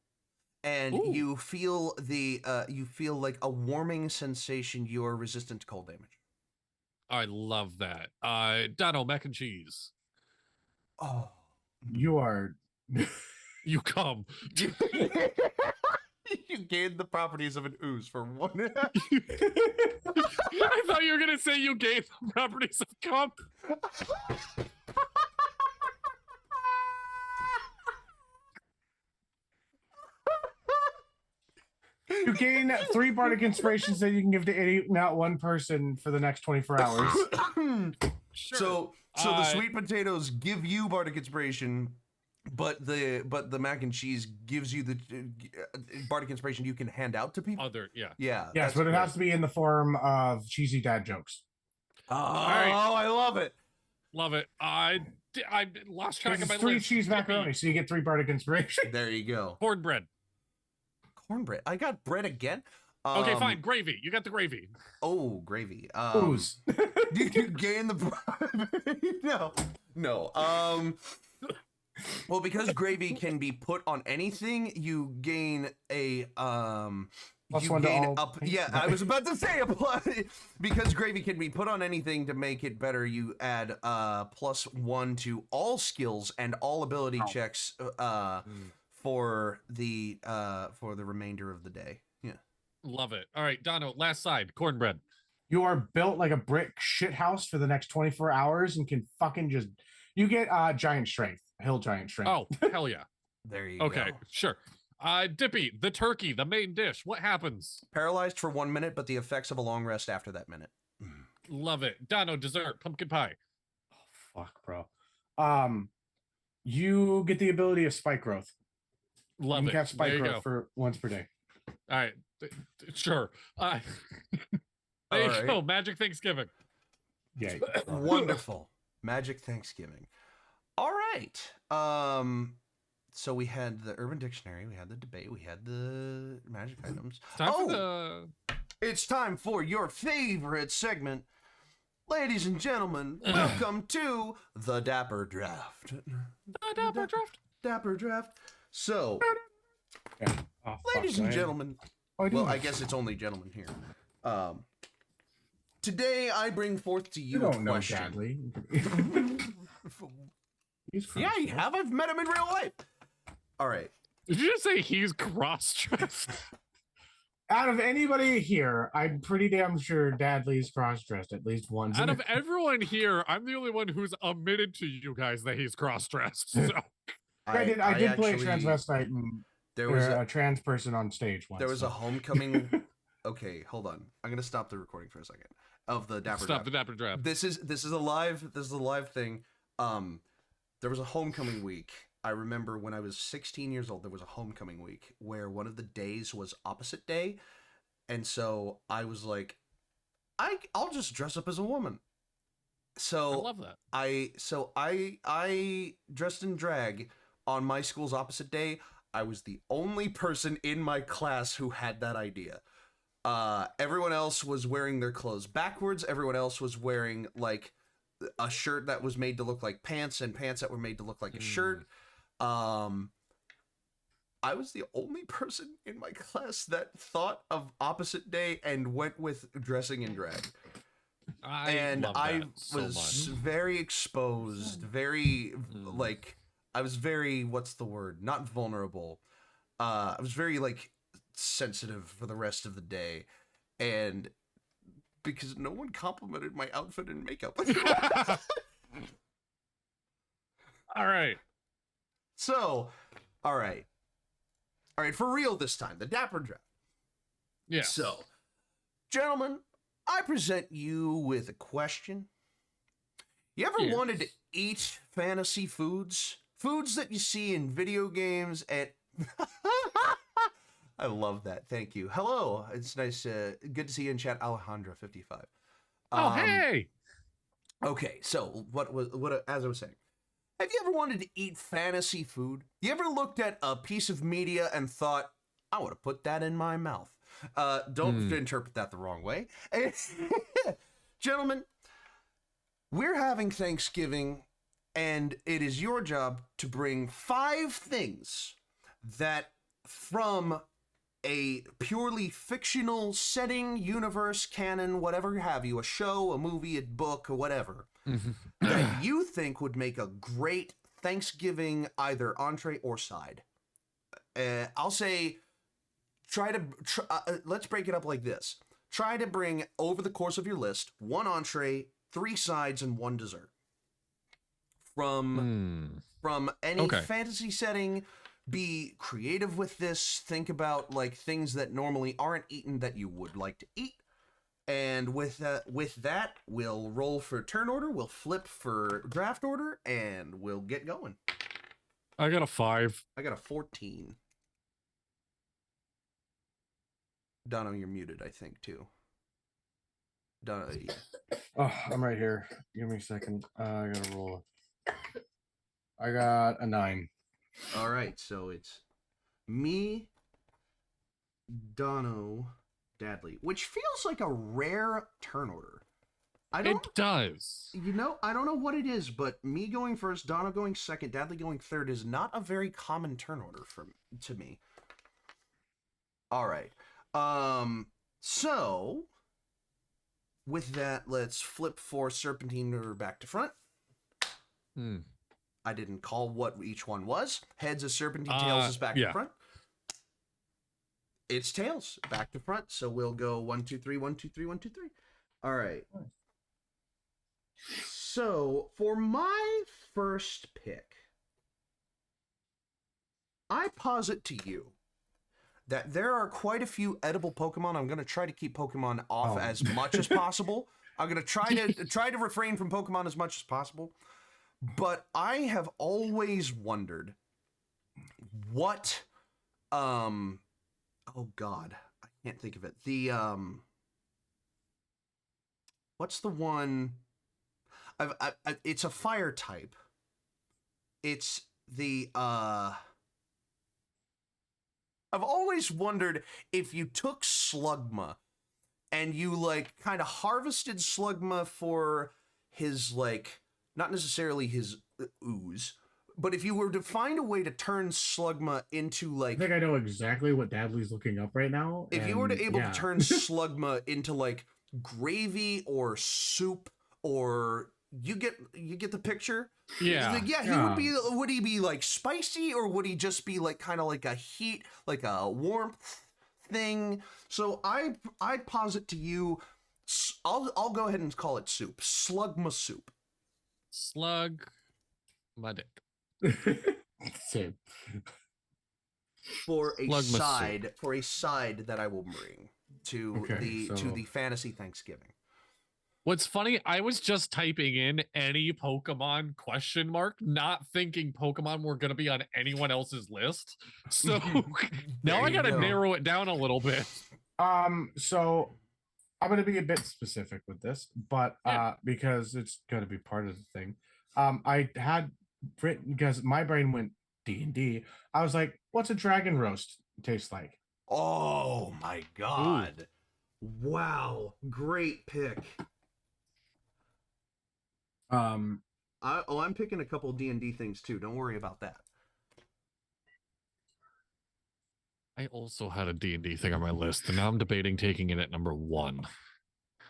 and you feel like a warming sensation. You are resistant to cold damage. I love that. Donald, mac and cheese. Oh, You are. You come. You gained the properties of an ooze for one. I thought you were gonna say you gained the properties of cum. You gain 3 bardic inspirations that you can give to any, not one person, for the next 24 hours. Sure. So the sweet potatoes give you bardic inspiration, but the mac and cheese gives you the bardic inspiration you can hand out to people. Yes, but it has to be in the form of cheesy dad jokes. Oh, I love it. Love it. I lost track of my 3 list. cheese macaroni, so you get 3 bardic inspiration. There you go. Cornbread. Cornbread. I got bread again. Okay, fine. Gravy. You got the gravy. Oh, gravy. Ooze. You gain the no. Well, because gravy can be put on anything, you gain a +1 to all. Yeah, I was about to say because gravy can be put on anything to make it better. You add +1 to all skills and all ability checks for the remainder of the day. Yeah, love it. All right, Dono, last side, cornbread. You are built like a brick shit house for the next 24 hours and can fucking just. You get giant strength, hill giant strength. Oh, hell yeah. There you go. Okay, sure. Dippy, the turkey, the main dish. What happens? Paralyzed for 1 minute, but the effects of a long rest after that minute. Love it. Dono, dessert, pumpkin pie. Oh, fuck, bro. You get the ability of spike growth. Love you it. can have spike There you growth go. for once per day. All right, sure. There you go. Magic Thanksgiving. Yeah. Wonderful. Magic Thanksgiving. All right. So we had the Urban Dictionary, we had the debate, we had the magic items. It's time for your favorite segment. Ladies and gentlemen, welcome to the Dapper Draft. The Dapper Draft. Dapper Draft. So, ladies and gentlemen, I guess it's only gentlemen here. Today I bring forth to you a question. Yeah, you have. I've met him in real life. All right. Did you just say he's cross-dressed? Out of anybody here, I'm pretty damn sure Dadley's cross-dressed at least once. Out of everyone here, I'm the only one who's admitted to you guys that he's cross-dressed. So. I did play a transvestite and there was a trans person on stage once. There was a homecoming. Okay, hold on. I'm gonna stop the recording for a second of the Dapper Draft. Stop the Dapper Draft. This is a live thing. There was a homecoming week. I remember when I was 16 years old, there was a homecoming week where one of the days was opposite day. And so I was like, I'll just dress up as a woman. So I love that. I dressed in drag on my school's opposite day. I was the only person in my class who had that idea. Everyone else was wearing their clothes backwards. Everyone else was wearing like a shirt that was made to look like pants and pants that were made to look like a shirt. I was the only person in my class that thought of opposite day and went with dressing in drag. I was very exposed, very like I was very what's the word? Not vulnerable. I was very like sensitive for the rest of the day, and because no one complimented my outfit and makeup. All right. So, all right, for real this time, the Dapper Draft. Yeah. So, Gentlemen, I present you with a question. You ever Yes. wanted to eat fantasy foods? Foods that you see in video games and... I love that. Thank you. Hello. It's nice. Good to see you in chat, Alejandra55. Oh, hey! Okay, so as I was saying, have you ever wanted to eat fantasy food? You ever looked at a piece of media and thought, I want to put that in my mouth? Don't interpret that the wrong way. Gentlemen, we're having Thanksgiving, and it is your job to bring 5 things that from a purely fictional setting, universe, canon, whatever have you, a show, a movie, a book, or whatever, that you think would make a great Thanksgiving either entree or side. I'll say, let's break it up like this. Try to bring, over the course of your list, 1 entree, 3 sides, and 1 dessert. From any fantasy setting. Be creative with this. Think about like things that normally aren't eaten that you would like to eat. And with that, we'll roll for turn order. We'll flip for draft order, and we'll get going. I got a 5. I got a 14. Dono, you're muted, I think, too. Dono, yeah. Oh, I'm right here. Give me a second. I gotta roll. I got a 9. All right, so it's me, Dono, Dadley, which feels like a rare turn order. It does. You know, I don't know what it is, but me going first, Dono going second, Dadley going third is not a very common turn order to me. All right. So with that, let's flip for Serpentine or back to front. I didn't call what each one was. Heads is Serpentine, tails is back to front. It's tails, back to front. So we'll go 1, 2, 3, 1, 2, 3, 1, 2, 3. All right. So for my first pick, I posit to you that there are quite a few edible Pokemon. I'm going to try to keep Pokemon off as much as possible. I'm going to try to refrain from Pokemon as much as possible. But I have always wondered what, oh God, I can't think of it. The, what's the one, it's a fire type. It's the, I've always wondered if you took Slugma and you, like, kind of harvested Slugma for his, like, not necessarily his ooze, but if you were to find a way to turn Slugma into, like... I think I know exactly what Dadley's looking up right now. If you were to able to turn Slugma into, like, gravy or soup, or... You get the picture? Yeah. Like, would he be, like, spicy, or would he just be, like, kind of like a heat, like a warmth thing? So I posit to you, I'll go ahead and call it soup. Slugma soup. Slug my dick. Same. For a Slugma side that I will bring to the fantasy Thanksgiving. What's funny, I was just typing in any Pokemon ? Not thinking Pokemon were going to be on anyone else's list. So now I got to narrow it down a little bit. So I'm going to be a bit specific with this, but because it's going to be part of the thing. I had written, because my brain went D&D. I was like, what's a dragon roast taste like? Oh my God. Ooh. Wow. Great pick. I'm picking a couple D&D things too. Don't worry about that. I also had a D&D thing on my list, and now I'm debating taking it at number 1.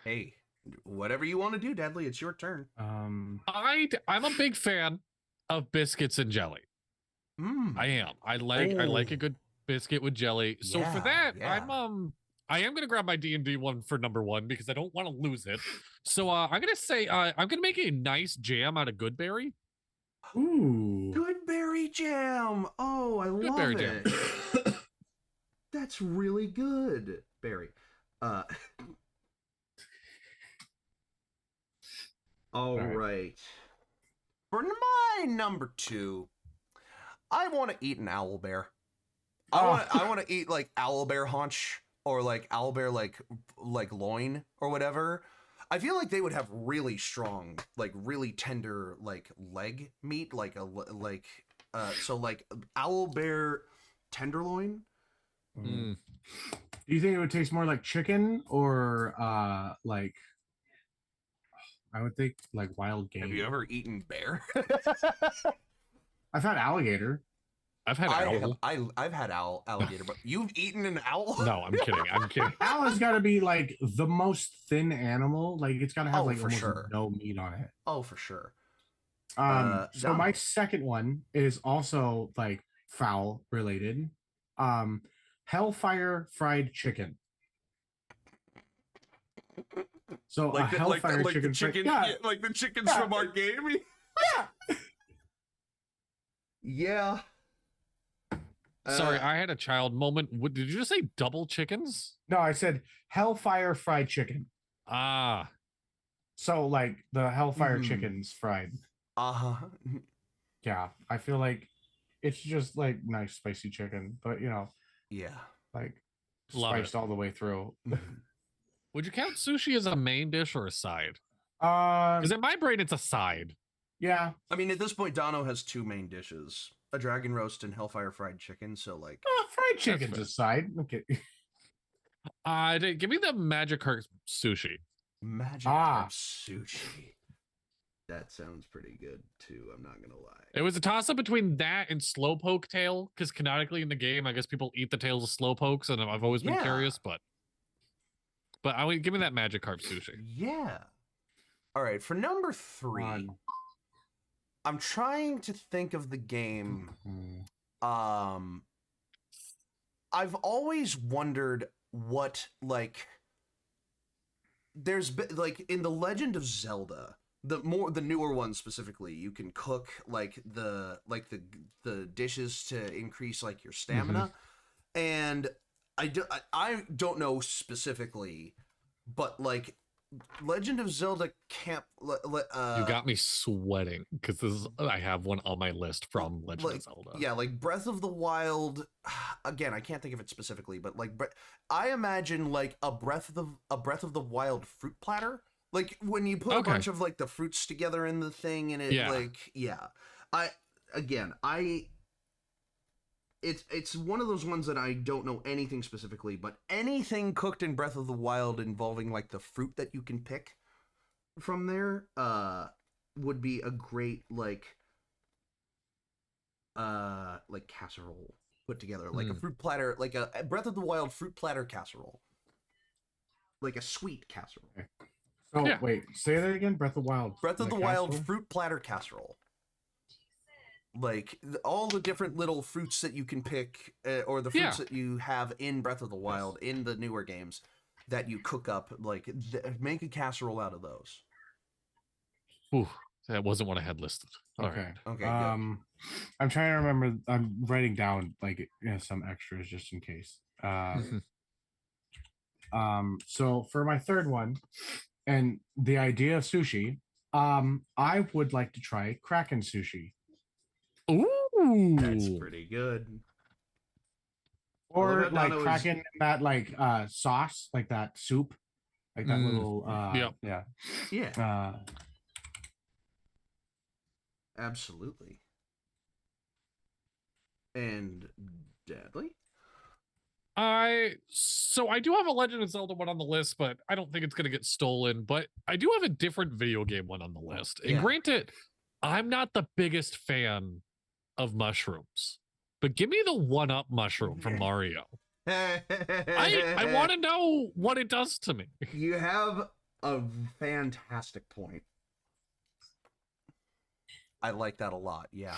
Hey, whatever you want to do, Dadley, it's your turn. I'm a big fan of biscuits and jelly. I am. I like a good biscuit with jelly. So for that, I am gonna grab my D&D one for number 1 because I don't want to lose it. So I'm gonna say I'm gonna make a nice jam out of Goodberry. Ooh, Goodberry jam. Oh, I love it. That's really good, Barry. All right. right. For my number 2, I want to eat an owlbear. I want to eat like owlbear haunch or like owlbear like loin or whatever. I feel like they would have really strong, like really tender like leg meat, like so like owlbear tenderloin. Mm. Do you think it would taste more like chicken or like I would think like wild game? Have you ever eaten bear? I've had alligator. I've had I owl. have. I've had alligator, but you've eaten an owl? No, I'm kidding. I'm kidding. Owl has got to be like the most thin animal. Like it's got to have Oh, like for almost sure. no meat on it. Oh, for sure. So my Donald. second one is also like fowl related. Um, Hellfire fried chicken. So a hellfire chicken, yeah, like the chickens Yeah. from our game. yeah. Yeah. Sorry, I had a child moment. What, did you just say double chickens? No, I said hellfire fried chicken. Ah, So like the hellfire Mhm. chickens fried. Uh-huh. Yeah, I feel like it's just like nice spicy chicken, but you know, Yeah. like Love it. spiced all the way through. would you count sushi as a main dish or a side? Um, Because in my brain, it's a side. yeah, I mean, at this point, Dono has 2 main dishes: a dragon roast and hellfire fried chicken. So, like, fried chicken's fair. a side. Okay. Give me the magic heart sushi. magic Ah. herb sushi. That sounds pretty good too. I'm not gonna lie. It was a toss up between that and slowpoke tail, because canonically in the game, I guess people eat the tails of slowpokes, and I've always been Yeah. curious, but I would give me that magic carp sushi. Yeah. All right. For number 3, Fun. I'm trying to think of the game. I've always wondered what like like in the Legend of Zelda, the newer ones specifically, you can cook like the dishes to increase like your stamina. And I don't know specifically, but like Legend of Zelda Camp You got me sweating, because I have one on my list from Legend of Zelda. Yeah, like Breath of the Wild. Again, I can't think of it specifically, but like, I imagine like a Breath of the Wild fruit platter. Like when you put a bunch of like the fruits together in the thing, and it it's one of those ones that I don't know anything specifically, but anything cooked in Breath of the Wild involving like the fruit that you can pick from there would be a great like casserole put together, like a fruit platter, like a Breath of the Wild fruit platter casserole, like a sweet casserole. So wait, say that again. Breath of the Wild. Breath of the Wild fruit platter casserole. Like all the different little fruits that you can pick, or the fruits that you have in Breath of the Wild in the newer games that you cook up, like make a casserole out of those. Ooh, that wasn't what I had listed. All right. Okay. I'm trying to remember. I'm writing down like some extras just in case. So for my third one, and the idea of sushi, I would like to try Kraken sushi. Ooh, that's pretty good. Or like Kraken, that like sauce, like that soup, like that little yeah. Absolutely. And Deadly? I do have a Legend of Zelda one on the list, but I don't think it's gonna get stolen. But I do have a different video game one on the list. And granted, I'm not the biggest fan of mushrooms, but give me the 1-up mushroom from Mario. I want to know what it does to me. You have a fantastic point. I like that a lot. Yeah.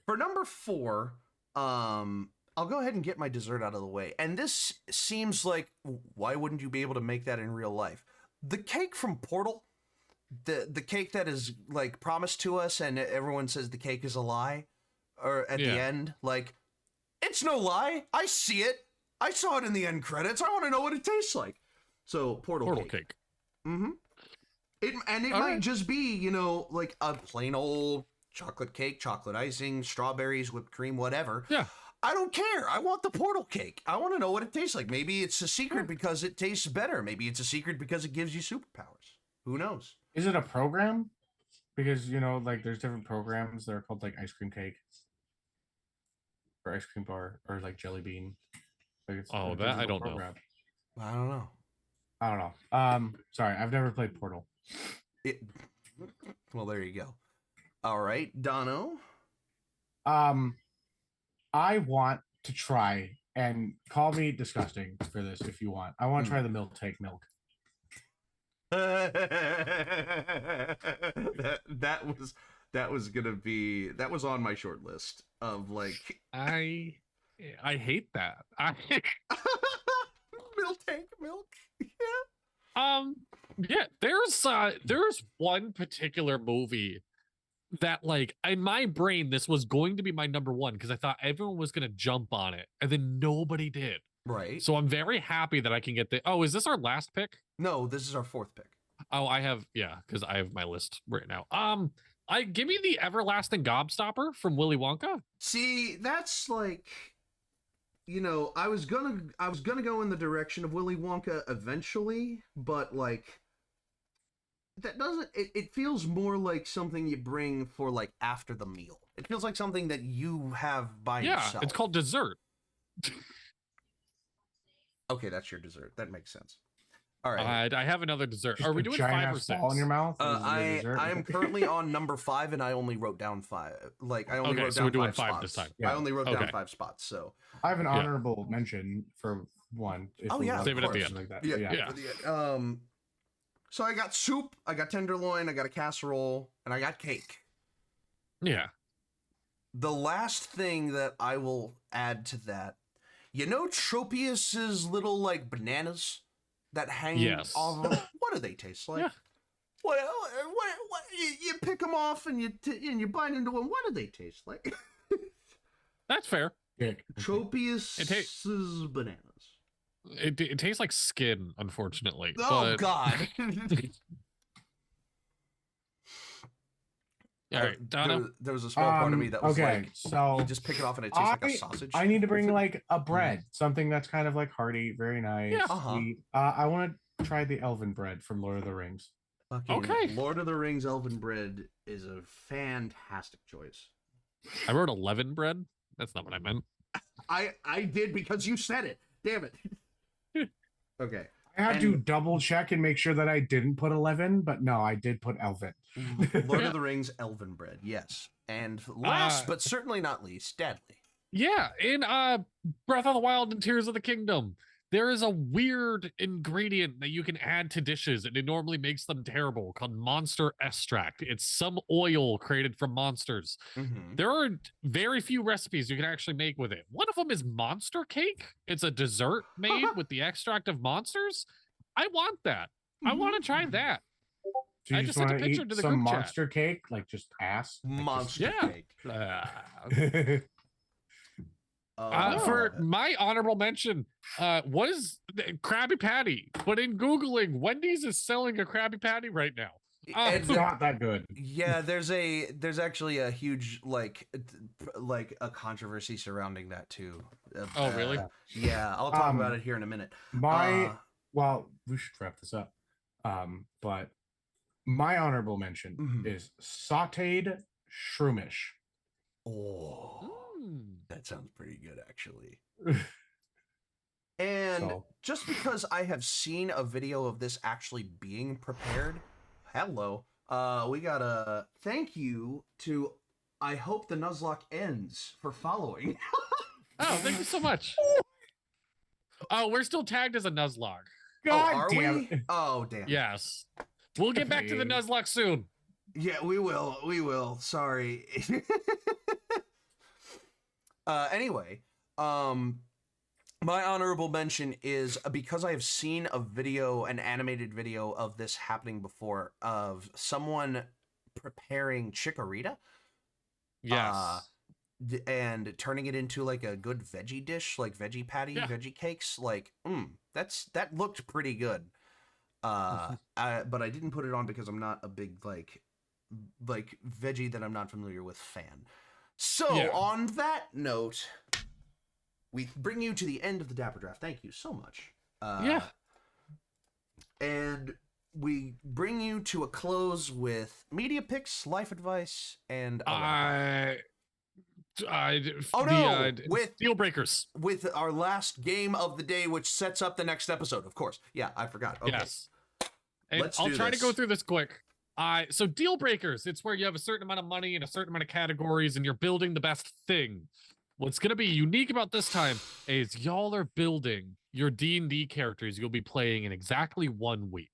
For number 4, I'll go ahead and get my dessert out of the way. And this seems like, why wouldn't you be able to make that in real life? The cake from Portal, the cake that is like promised to us, and everyone says the cake is a lie, or at the end, like, it's no lie. I see it. I saw it in the end credits. I want to know what it tastes like. So Portal cake. Cake. It might just be, you know, like a plain old chocolate cake, chocolate icing, strawberries, whipped cream, whatever. Yeah. I don't care. I want the portal cake. I want to know what it tastes like. Maybe it's a secret because it tastes better. Maybe it's a secret because it gives you superpowers. Who knows? Is it a program? Because, you know, like there's different programs that are called like ice cream cake or ice cream bar or like jelly bean. Like it's Oh, a that I digital don't know. program. I don't know. I don't know. Sorry, I've never played Portal. Well, there you go. All right, Dono. I want to try, and call me disgusting for this if you want. I want to try the milk take milk. that was gonna be on my short list of like I hate that. milk. Yeah, there's one particular movie that, like, in my brain this was going to be my number one because I thought everyone was going to jump on it and then nobody did. Right. So I'm very happy that I can get the is this our last pick? No, this is our fourth pick. Oh, I have because I have my list right now. I give me the everlasting gobstopper from Willy Wonka. See, that's like, you know, I was gonna go in the direction of Willy Wonka eventually, but like that doesn't it feels more like something you bring for like after the meal. It feels like something that you have by yourself. Yeah, it's called dessert. Okay, that's your dessert. That makes sense. All right. I have another dessert. Just Are we a doing giant 5 or ass 6? ball in your mouth? I am currently on number 5, and I only wrote down 5. Like I only wrote so down we're doing 5 5 spots. this time. I only wrote down Okay. 5 spots. So I have an honorable mention for one. If we yeah, want save it at the to end. like that. yeah. For the, so I got soup, I got tenderloin, I got a casserole, and I got cake. Yeah. The last thing that I will add to that, you know, Tropius's little like bananas that hang off of what do they taste like? Yeah. What you pick them off and you bite into them. What do they taste like? That's fair. Tropius's bananas. It tastes like skin, unfortunately. Oh but... God. All right, Donna. There was a small part of me that was like, so you just pick it off and it tastes like a sausage. I need to bring like a bread, something that's kind of like hearty, very nice, sweet. I want to try the elven bread from Lord of the Rings. Okay. Lord of the Rings elven bread is a fantastic choice. I wrote 11 bread. That's not what I meant. I did because you said it. Damn it. Okay. I had to double check and make sure that I didn't put 11, but no, I did put elven. Lord of the Rings elven bread, yes. And last but certainly not least, Deadly. Yeah, in Breath of the Wild and Tears of the Kingdom, there is a weird ingredient that you can add to dishes, and it normally makes them terrible, called monster extract. It's some oil created from monsters. Mm-hmm. There are very few recipes you can actually make with it. One of them is monster cake. It's a dessert made with the extract of monsters. I want that. I want to try that. So I just sent a picture to the some group monster cake, like just ass. Monster cake. For my honorable mention, was Krabby Patty. But in Googling, Wendy's is selling a Krabby Patty right now. It's not that good. Yeah, there's actually a huge like a controversy surrounding that too. Oh, really? Yeah, I'll talk about it here in a minute. Well, we should wrap this up. But my honorable mention is sautéed shroomish. Oh, that sounds pretty good, actually. And just because I have seen a video of this actually being prepared, we got a thank you to I Hope the Nuzlocke Ends for following. Oh, thank you so much. Oh, we're still tagged as a Nuzlocke. God damn we? Oh, damn. Yes. We'll get back to the Nuzlocke soon. Yeah, we will. We will. Sorry. Anyway, my honorable mention is because I have seen an animated video of this happening before, of someone preparing chikorita. Yes. And turning it into like a good veggie dish, like veggie patty, veggie cakes. Like, that looked pretty good. But I didn't put it on because I'm not a big like veggie that I'm not familiar with fan. So Yeah. on that note, we bring you to the end of the Dapper Draft. Thank you so much. Yeah. And we bring you to a close with media picks, life advice, and a wrap-up. With deal breakers. With our last game of the day, which sets up the next episode, of course. Yeah, I forgot. Okay. Yes. And Let's I'll do try this. to go through this quick. So deal breakers, it's where you have a certain amount of money and a certain amount of categories and you're building the best thing. What's going to be unique about this time is y'all are building your D&D characters you'll be playing in exactly 1 week.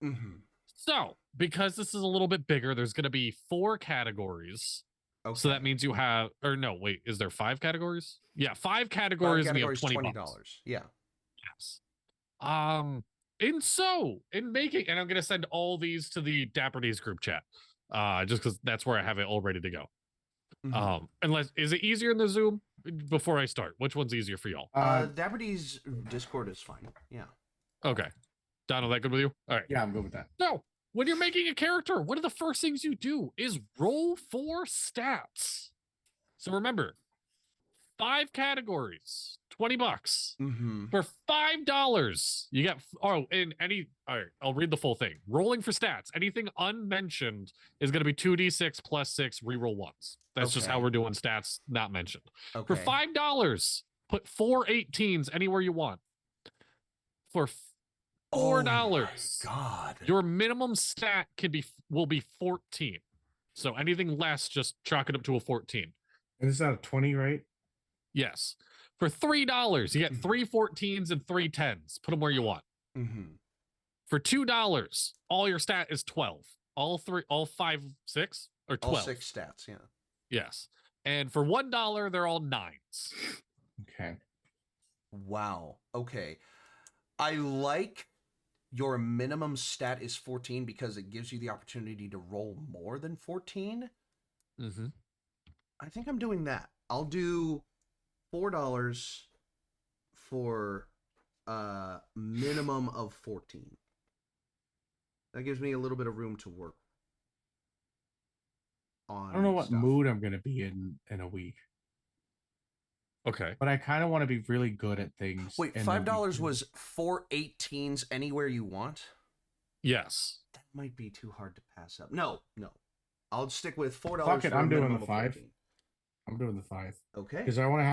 Mm-hmm. So, because this is a little bit bigger, there's going to be 4 categories. Okay. So that means you have, or no, wait, is there 5 categories? Yeah, 5 categories, and you have $20. Yeah. Yes. In making, and I'm gonna send all these to the Dapper D's group chat, just because that's where I have it all ready to go. Mm-hmm. Unless is it easier in the Zoom? Before I start, which one's easier for y'all? Dapper D's Discord is fine. Yeah. Okay, Donald, that good with you? All right. Yeah, I'm good with that. So when you're making a character, one of the first things you do is roll for stats. So remember, 5 categories, $20. Mm-hmm. For $5, you get in any. All right, I'll read the full thing. Rolling for stats. Anything unmentioned is going to be 2d6 plus 6 reroll ones. That's just how we're doing stats not mentioned. Okay. For $5, put 4 18s anywhere you want. For $4, God, your minimum stat will be 14. So anything less, just chalk it up to a 14. And this is out of 20, right? Yes. For $3, you get 3 14s and 3 10s. Put them where you want. Mm-hmm. For $2, all your stat is 12. All 5, 6, or 12. All 6 stats, yeah. Yes. And for $1, they're all 9s. Okay. Wow. Okay. I like your minimum stat is 14 because it gives you the opportunity to roll more than 14. Mm-hmm. I think I'm doing that. I'll do $4 for a minimum of 14. That gives me a little bit of room to work on. I don't know what stuff. mood I'm going to be in a week, Okay. but I kind of want to be really good at things. Wait, in the $5 week. was 4 18s anywhere you want? Yes. That might be too hard to pass up. No. I'll stick with $4 Fuck it, for a I'm doing minimum the of 5. 14. I'm doing the 5 Okay. because I want to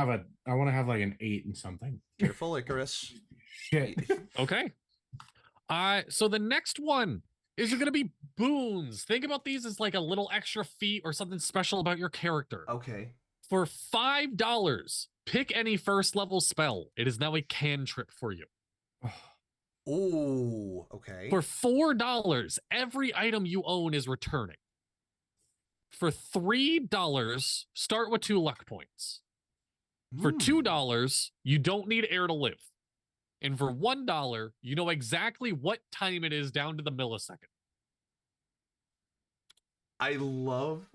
have like an 8 and something. Careful, Icarus. Shit. Okay. So the next one is you're going to be boons. Think about these as like a little extra feat or something special about your character. Okay. For $5, pick any first level spell. It is now a cantrip for you. Ooh, okay. For $4, every item you own is returning. For $3, start with 2 luck points. For $2, you don't need air to live. And for $1, you know exactly what time it is down to the millisecond. I love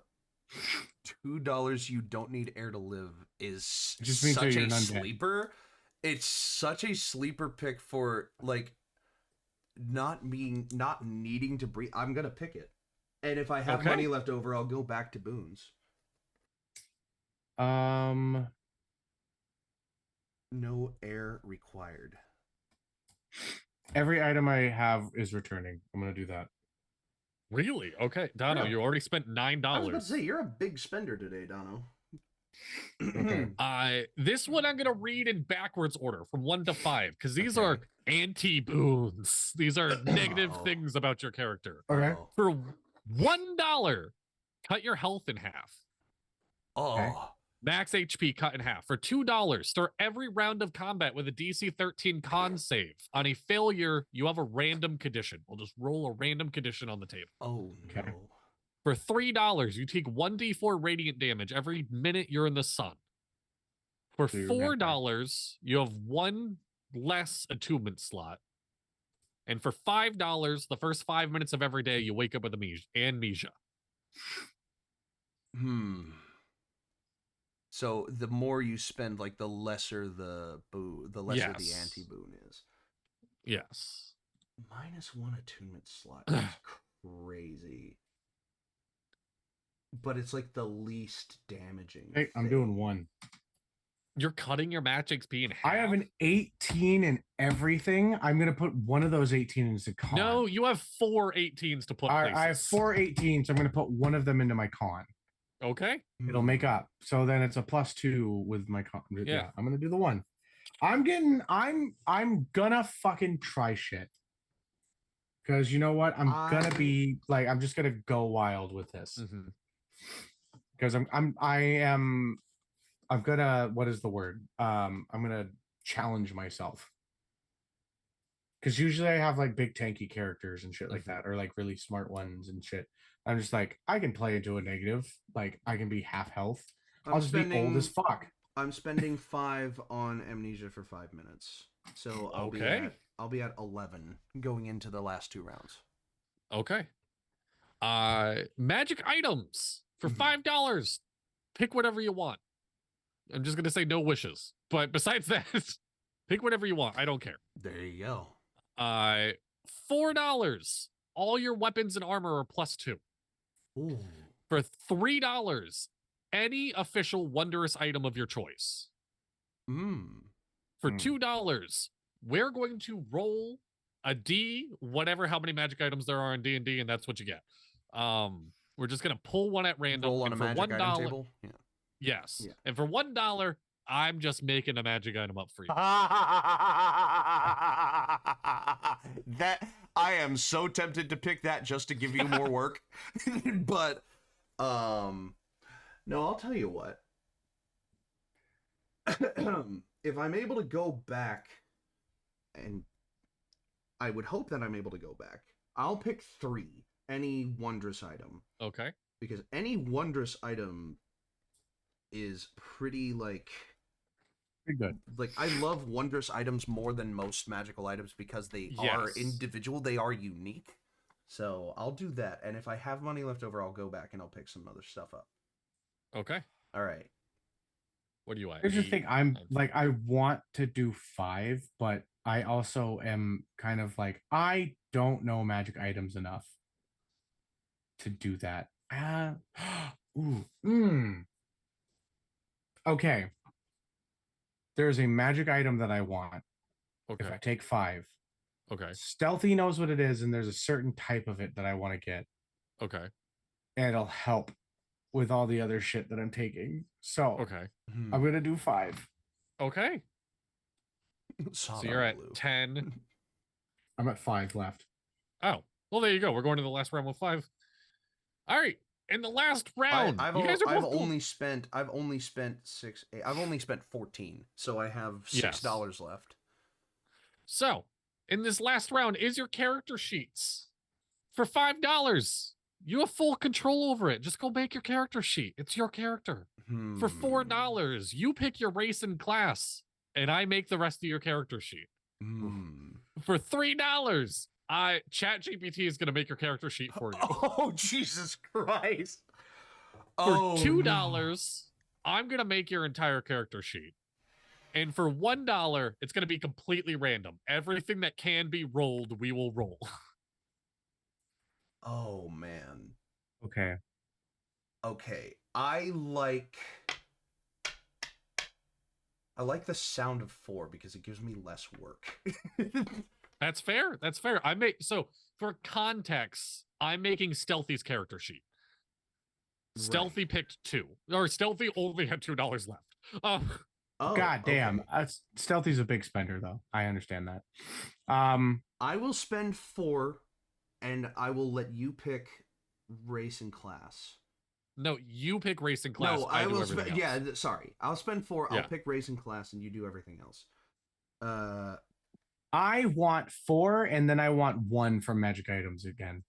$2 you don't need air to live is Just means such that you're a an undead. sleeper. It's such a sleeper pick for like not needing to breathe. I'm gonna pick it. And if I have money left over, I'll go back to boons. No air required. Every item I have is returning. I'm gonna do that. Really? Okay. Dono, Yeah. you already spent $9. I was about to say, you're a big spender today, Dono. Okay. This one I'm gonna read in backwards order from 1 to 5 because these Okay. are anti-boons. These are negative things about your character. Okay. Oh. For $1, cut your health in half. Oh. Okay. Max HP cut in half. For $2, start every round of combat with a DC 13 con save. On a failure, you have a random condition. We'll just roll a random condition on the table. Oh, Okay. no. For $3, you take 1d4 radiant damage every minute you're in the sun. For So you're vampire. $4, you have 1 less attunement slot. And for $5, the first 5 minutes of every day, you wake up with amnesia. So the more you spend, like the lesser the lesser the Yes. anti-boon is. Yes. -1 attunement slot is crazy. But it's like the least damaging. Hey, I'm doing 1. You're cutting your match XP in half. I have an 18 in everything. I'm gonna put one of those 18 into con. No, you have 4 18s to put places. I have 4 18s. So I'm gonna put one of them into my con. Okay. It'll make up. So then it's a +2 with my con. Yeah. I'm gonna do the 1. I'm gonna fucking try shit. Because you know what? I'm gonna be like, I'm just gonna go wild with this. Because I'm gonna, what is the word? I'm gonna challenge myself. Because usually I have like big tanky characters and shit like that, or like really smart ones and shit. I'm just like, I can play into a negative. Like I can be half health. I'll just be old as fuck. I'm spending 5 on amnesia for 5 minutes. So I'll be at 11 going into the last 2 rounds. Okay. Magic items for $5. Pick whatever you want. I'm just gonna say no wishes. But besides that, pick whatever you want. I don't care. There you go. $4. All your weapons and armor are +2. Ooh. For $3, any official wondrous item of your choice. For $2, we're going to roll a D, whatever how many magic items there are in D&D, and that's what you get. We're just gonna pull one at random. Roll on a magic item table. Yeah. Yes. Yeah. And for $1, I'm just making a magic item up for you. That I am so tempted to pick that just to give you more work. But no, I'll tell you what. If I'm able to go back, and I would hope that I'm able to go back, I'll pick 3, any wondrous item. Okay. Because any wondrous item is pretty like good. Like I love wondrous items more than most magical items because they are individual, they are unique. So I'll do that, and if I have money left over, I'll go back and I'll pick some other stuff up. Okay. All right. What do you want? Here's the thing. I'm like, I want to do 5, but I also am kind of like, I don't know magic items enough to do that. Okay. There's a magic item that I want. Okay. If I take 5. Okay. Stealthy knows what it is, and there's a certain type of it that I want to get. Okay. And it'll help with all the other shit that I'm taking. So I'm gonna do 5. Okay. So you're at 10. I'm at 5 left. Oh, well, there you go. We're going to the last round with 5. All right. In the last round, I've only spent 6. I've only spent 14, so I have $6 left. So, in this last round, is your character sheets for $5. You have full control over it. Just go make your character sheet. It's your character. For $4, you pick your race and class, and I make the rest of your character sheet. For $3, ChatGPT is going to make your character sheet for you. Oh, Jesus Christ. For $2, I'm going to make your entire character sheet. And for $1, it's going to be completely random. Everything that can be rolled, we will roll. Oh, man. Okay. I like the sound of 4 because it gives me less work. That's fair. So for context, I'm making Stealthy's character sheet. Stealthy picked 2, or Stealthy only had $2 left. God damn. Okay. Stealthy's a big spender, though. I understand that. I will spend 4, and I will let you pick race and class. No, you pick race and class. No, I will spend. Yeah, sorry. I'll spend 4. I'll pick race and class, and you do everything else. I want 4, and then I want 1 from magic items again.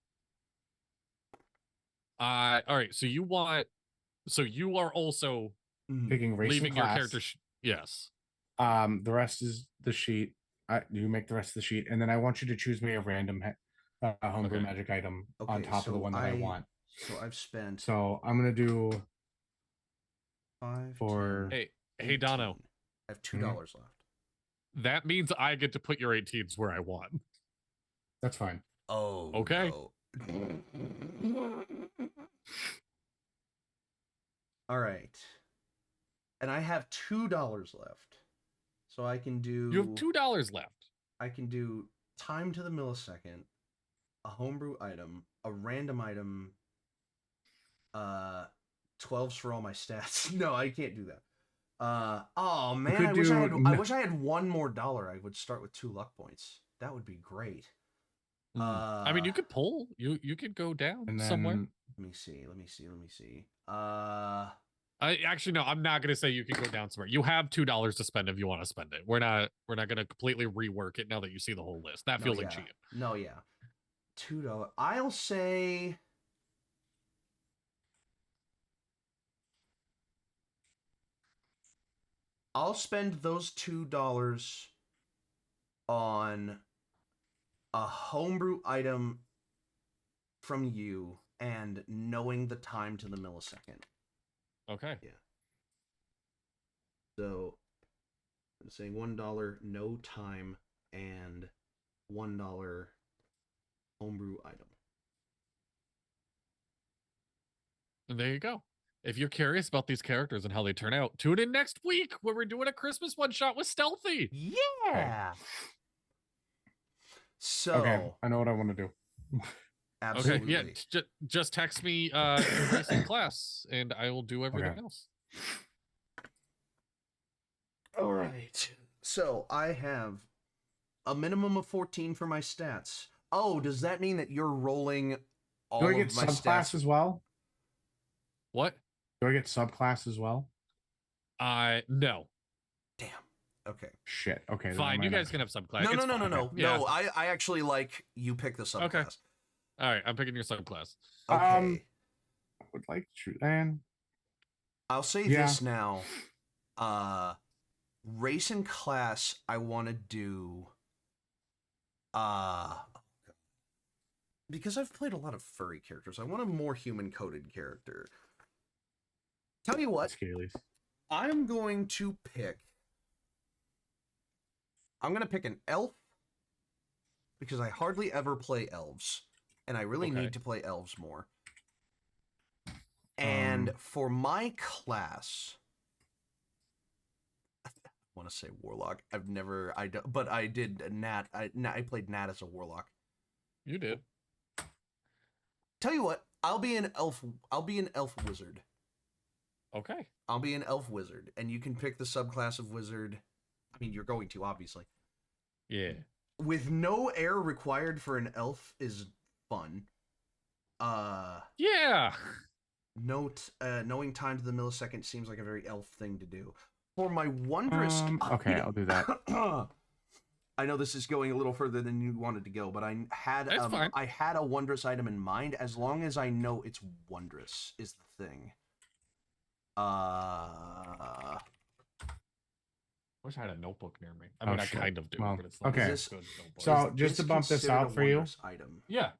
All right. So you are also picking race leaving and class. Your character. Yes. The rest is the sheet. You make the rest of the sheet, and then I want you to choose me a random homebrew magic item on top of the one that I want. So I've spent. So I'm gonna do 5 for. 10, hey, Dono. I have $2 left. That means I get to put your 18s where I want. That's fine. Oh, Okay. no. All right. And I have $2 left. So I can do... You have $2 left. I can do time to the millisecond, a homebrew item, a random item, 12s for all my stats. No, I can't do that. Oh man, I wish I had one more dollar. I would start with 2 luck points. That would be great. I mean, you could pull. You could go down And then, somewhere. Let me see. I actually no. I'm not gonna say you can go down somewhere. You have $2 to spend if you want to spend it. We're not gonna completely rework it now that you see the whole list. That feels like cheating. No, yeah. $2. I'll say. I'll spend those $2 on a homebrew item from you and knowing the time to the millisecond. Okay. Yeah. So I'm saying $1 no time and $1 homebrew item. And there you go. If you're curious about these characters and how they turn out, tune in next week where we're doing a Christmas one shot with Stealthy. Yeah. Okay. So okay, I know what I want to do. Absolutely. Okay, yeah. Just text me your racing class, and I will do everything else. All right. So I have a minimum of 14 for my stats. Oh, does that mean that you're rolling all Do I of get my subclass stats? as well? What? Do I get subclass as well? No. Damn. Okay. Shit. Okay. Fine. You guys can have subclass. No, It's no. fine. Yeah. No, I actually like you pick the subclass. Okay. All right. I'm picking your subclass. Okay. I would like to shoot, and I'll say this now. Race and class, I want to do. Because I've played a lot of furry characters, I want a more human-coded character. Tell you what, Scalies. I'm going to pick an elf because I hardly ever play elves, and I really need to play elves more. And for my class, I want to say warlock. But I did Nat. I played Nat as a warlock. You did. Tell you what, I'll be an elf wizard. Okay. I'll be an elf wizard, and you can pick the subclass of wizard. I mean, you're going to, obviously. Yeah. With no air required for an elf is fun. Yeah. Knowing time to the millisecond seems like a very elf thing to do. For my wondrous... okay, I'll do that. I know this is going a little further than you wanted to go, but I had a wondrous item in mind. As long as I know it's wondrous is the thing. I wish I had a notebook near me. I mean, I kind of do, well, but it's not okay. a good notebook. So just to bump this out for you. Item? Yeah,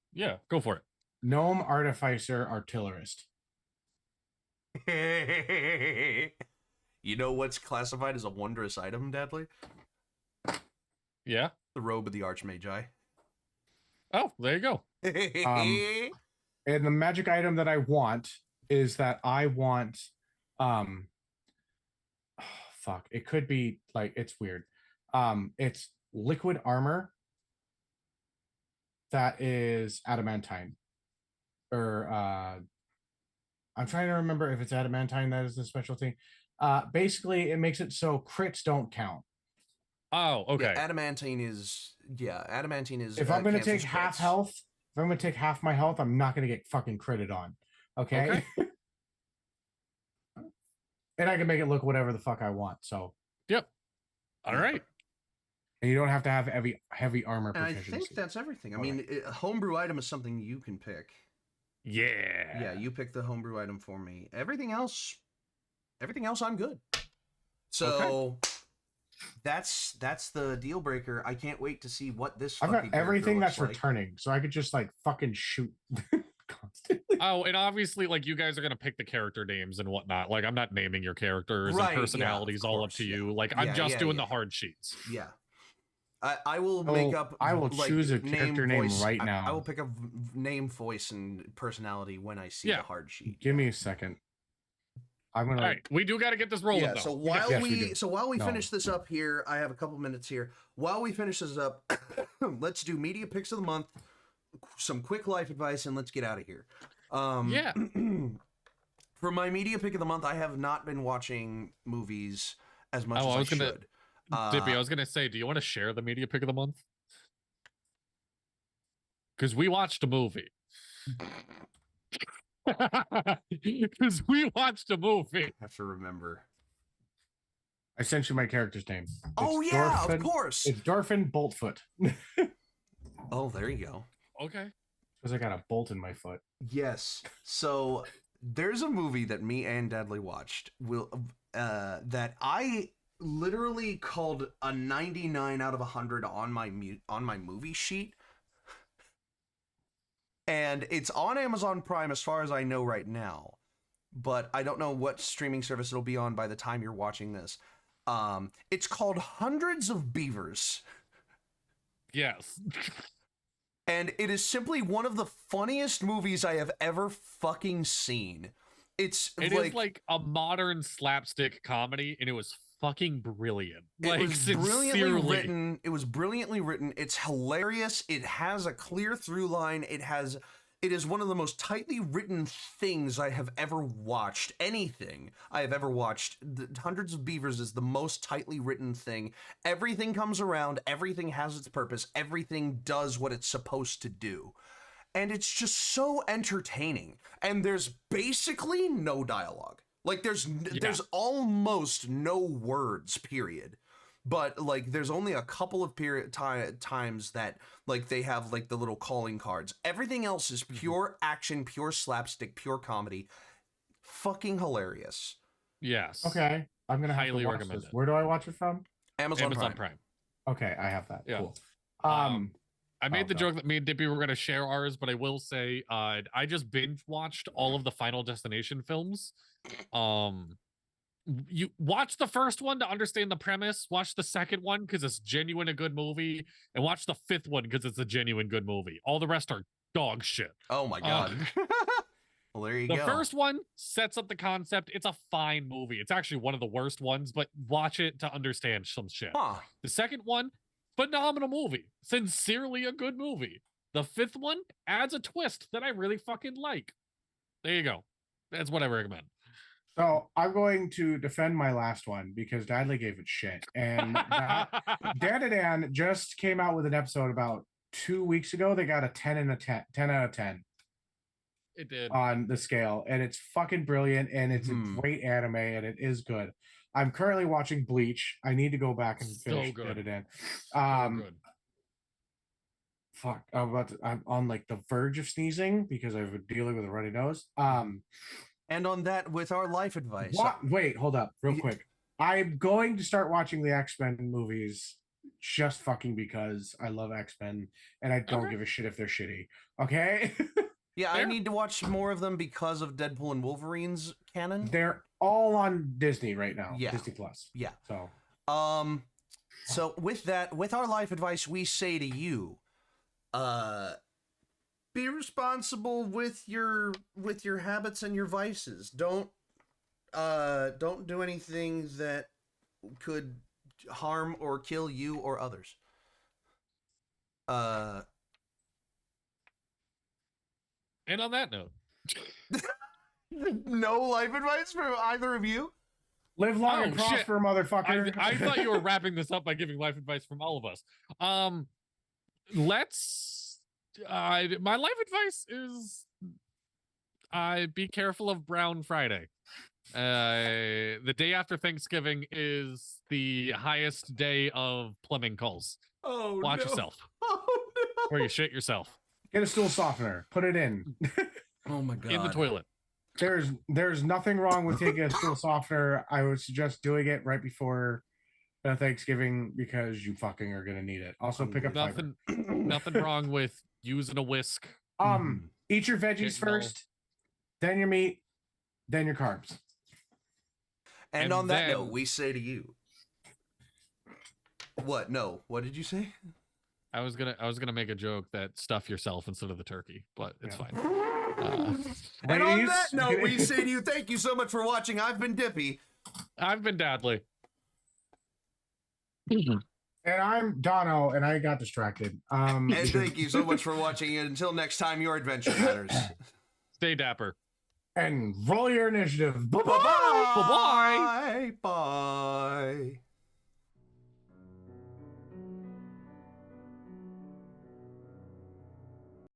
go for it. Gnome, Artificer, Artillerist. You know what's classified as a wondrous item, Deadly? Yeah? The robe of the Archmagi. Oh, there you go. And the magic item that I want is that I want fuck. It could be like, it's weird. It's liquid armor that is adamantine. Or I'm trying to remember if it's adamantine that is the specialty. Basically, it makes it so crits don't count. Oh, okay. Yeah, adamantine is. If I'm going to take half health, if I'm going to take half my health, I'm not going to get fucking critted on. Okay. And I can make it look whatever the fuck I want. So. Yep. All right. And you don't have to have heavy armor. And I think that's everything. I mean, a homebrew item is something you can pick. Yeah. Yeah, you pick the homebrew item for me. Everything else, I'm good. So that's the deal breaker. I can't wait to see what this. I've got everything that's returning, so I could just like fucking shoot constantly. Oh, and obviously, like you guys are gonna pick the character names and whatnot. Like I'm not naming your characters and personalities all up to you. Like I'm just doing the hard sheets. Yeah. I will make up. I will like, choose a character name voice. right now. I will pick up name, voice, and personality when I see the hard sheet. Give me a second. I'm gonna. All right, we do got to get this rolling. Yeah. Though. So while we finish this up here, I have a couple minutes here. While we finish this up, let's do media picks of the month, some quick life advice, and let's get out of here. Yeah. For my media pick of the month, I have not been watching movies as much as I should. Dippy, I was gonna say, do you want to share the media pick of the month? Because we watched a movie. Because we watched a movie. I have to remember. I sent you my character's name. Oh It's yeah, Dorfin, of course. It's Dorfin Boltfoot. Oh, there you go. Okay. Because I got a bolt in my foot. Yes. So there's a movie that me and Dudley watched. That I literally called a 99 out of 100 on my movie sheet. And it's on Amazon Prime as far as I know right now. But I don't know what streaming service it'll be on by the time you're watching this. It's called Hundreds of Beavers. Yes. And it is simply one of the funniest movies I have ever fucking seen. It is like a modern slapstick comedy, and it was fucking brilliant. It was brilliantly written. It was brilliantly written. It's hilarious. It has a clear through line. It is one of the most tightly written things I have ever watched. Anything I have ever watched. Hundreds of Beavers is the most tightly written thing. Everything comes around. Everything has its purpose. Everything does what it's supposed to do. And it's just so entertaining. And there's basically no dialogue. Like there's almost no words, period. But like there's only a couple of times that like they have like the little calling cards. Everything else is pure action, pure slapstick, pure comedy. Fucking hilarious. Yes. Okay. I'm gonna highly recommend it. Where do I watch it from? Amazon Prime. Okay, I have that. Yeah. Cool. I made the joke that me and Dippy were gonna share ours, but I will say I just binge watched all of the Final Destination films. You watch the first one to understand the premise, watch the second one because it's genuine a good movie, and watch the fifth one because it's a genuine good movie. All the rest are dog shit. Oh my god. Well, there you go. The first one sets up the concept. It's a fine movie. It's actually one of the worst ones, but watch it to understand some shit. The second one, phenomenal movie. Sincerely a good movie. The fifth one adds a twist that I really fucking like. There you go. That's what I recommend. So I'm going to defend my last one because Dadley gave it shit. And Dan just came out with an episode about 2 weeks ago. They got a 10 out of 10. It did. On the scale. And it's fucking brilliant. And it's a great anime. And it is good. I'm currently watching Bleach. I need to go back and finish it in. Fuck. I'm on like the verge of sneezing because I've been dealing with a runny nose. And on that, with our life advice. Wait, hold up, real quick. I'm going to start watching the X-Men movies just fucking because I love X-Men and I don't give a shit if they're shitty. Okay? Yeah, I need to watch more of them because of Deadpool and Wolverine's canon. They're all on Disney right now. Yeah. Disney Plus. Yeah. So with that, with our life advice, we say to you, be responsible with your habits and your vices. Don't do anything that could harm or kill you or others. And on that note, no life advice from either of you? Live long and prosper, motherfucker. I thought you were wrapping this up by giving life advice from all of us. My life advice is be careful of Brown Friday. The day after Thanksgiving is the highest day of plumbing calls. Watch yourself. Or you shit yourself. Get a stool softener. Put it in. Oh my god. In the toilet. There's nothing wrong with taking a stool softener. I would suggest doing it right before Thanksgiving because you fucking are gonna need it. Also, pick up nothing wrong with using a whisk. Eat your veggies first, then your meat, then your carbs. And on that note, we say to you, What? No. What did you say? I was gonna make a joke that stuff yourself instead of the turkey, but it's fine. And on that note, we say to you, thank you so much for watching. I've been Dippy. I've been Dadley. And I'm Dono, and I got distracted. And thank you so much for watching. And until next time, your adventure matters. Stay dapper. And roll your initiative. Bye-bye. Bye-bye. Bye. Bye.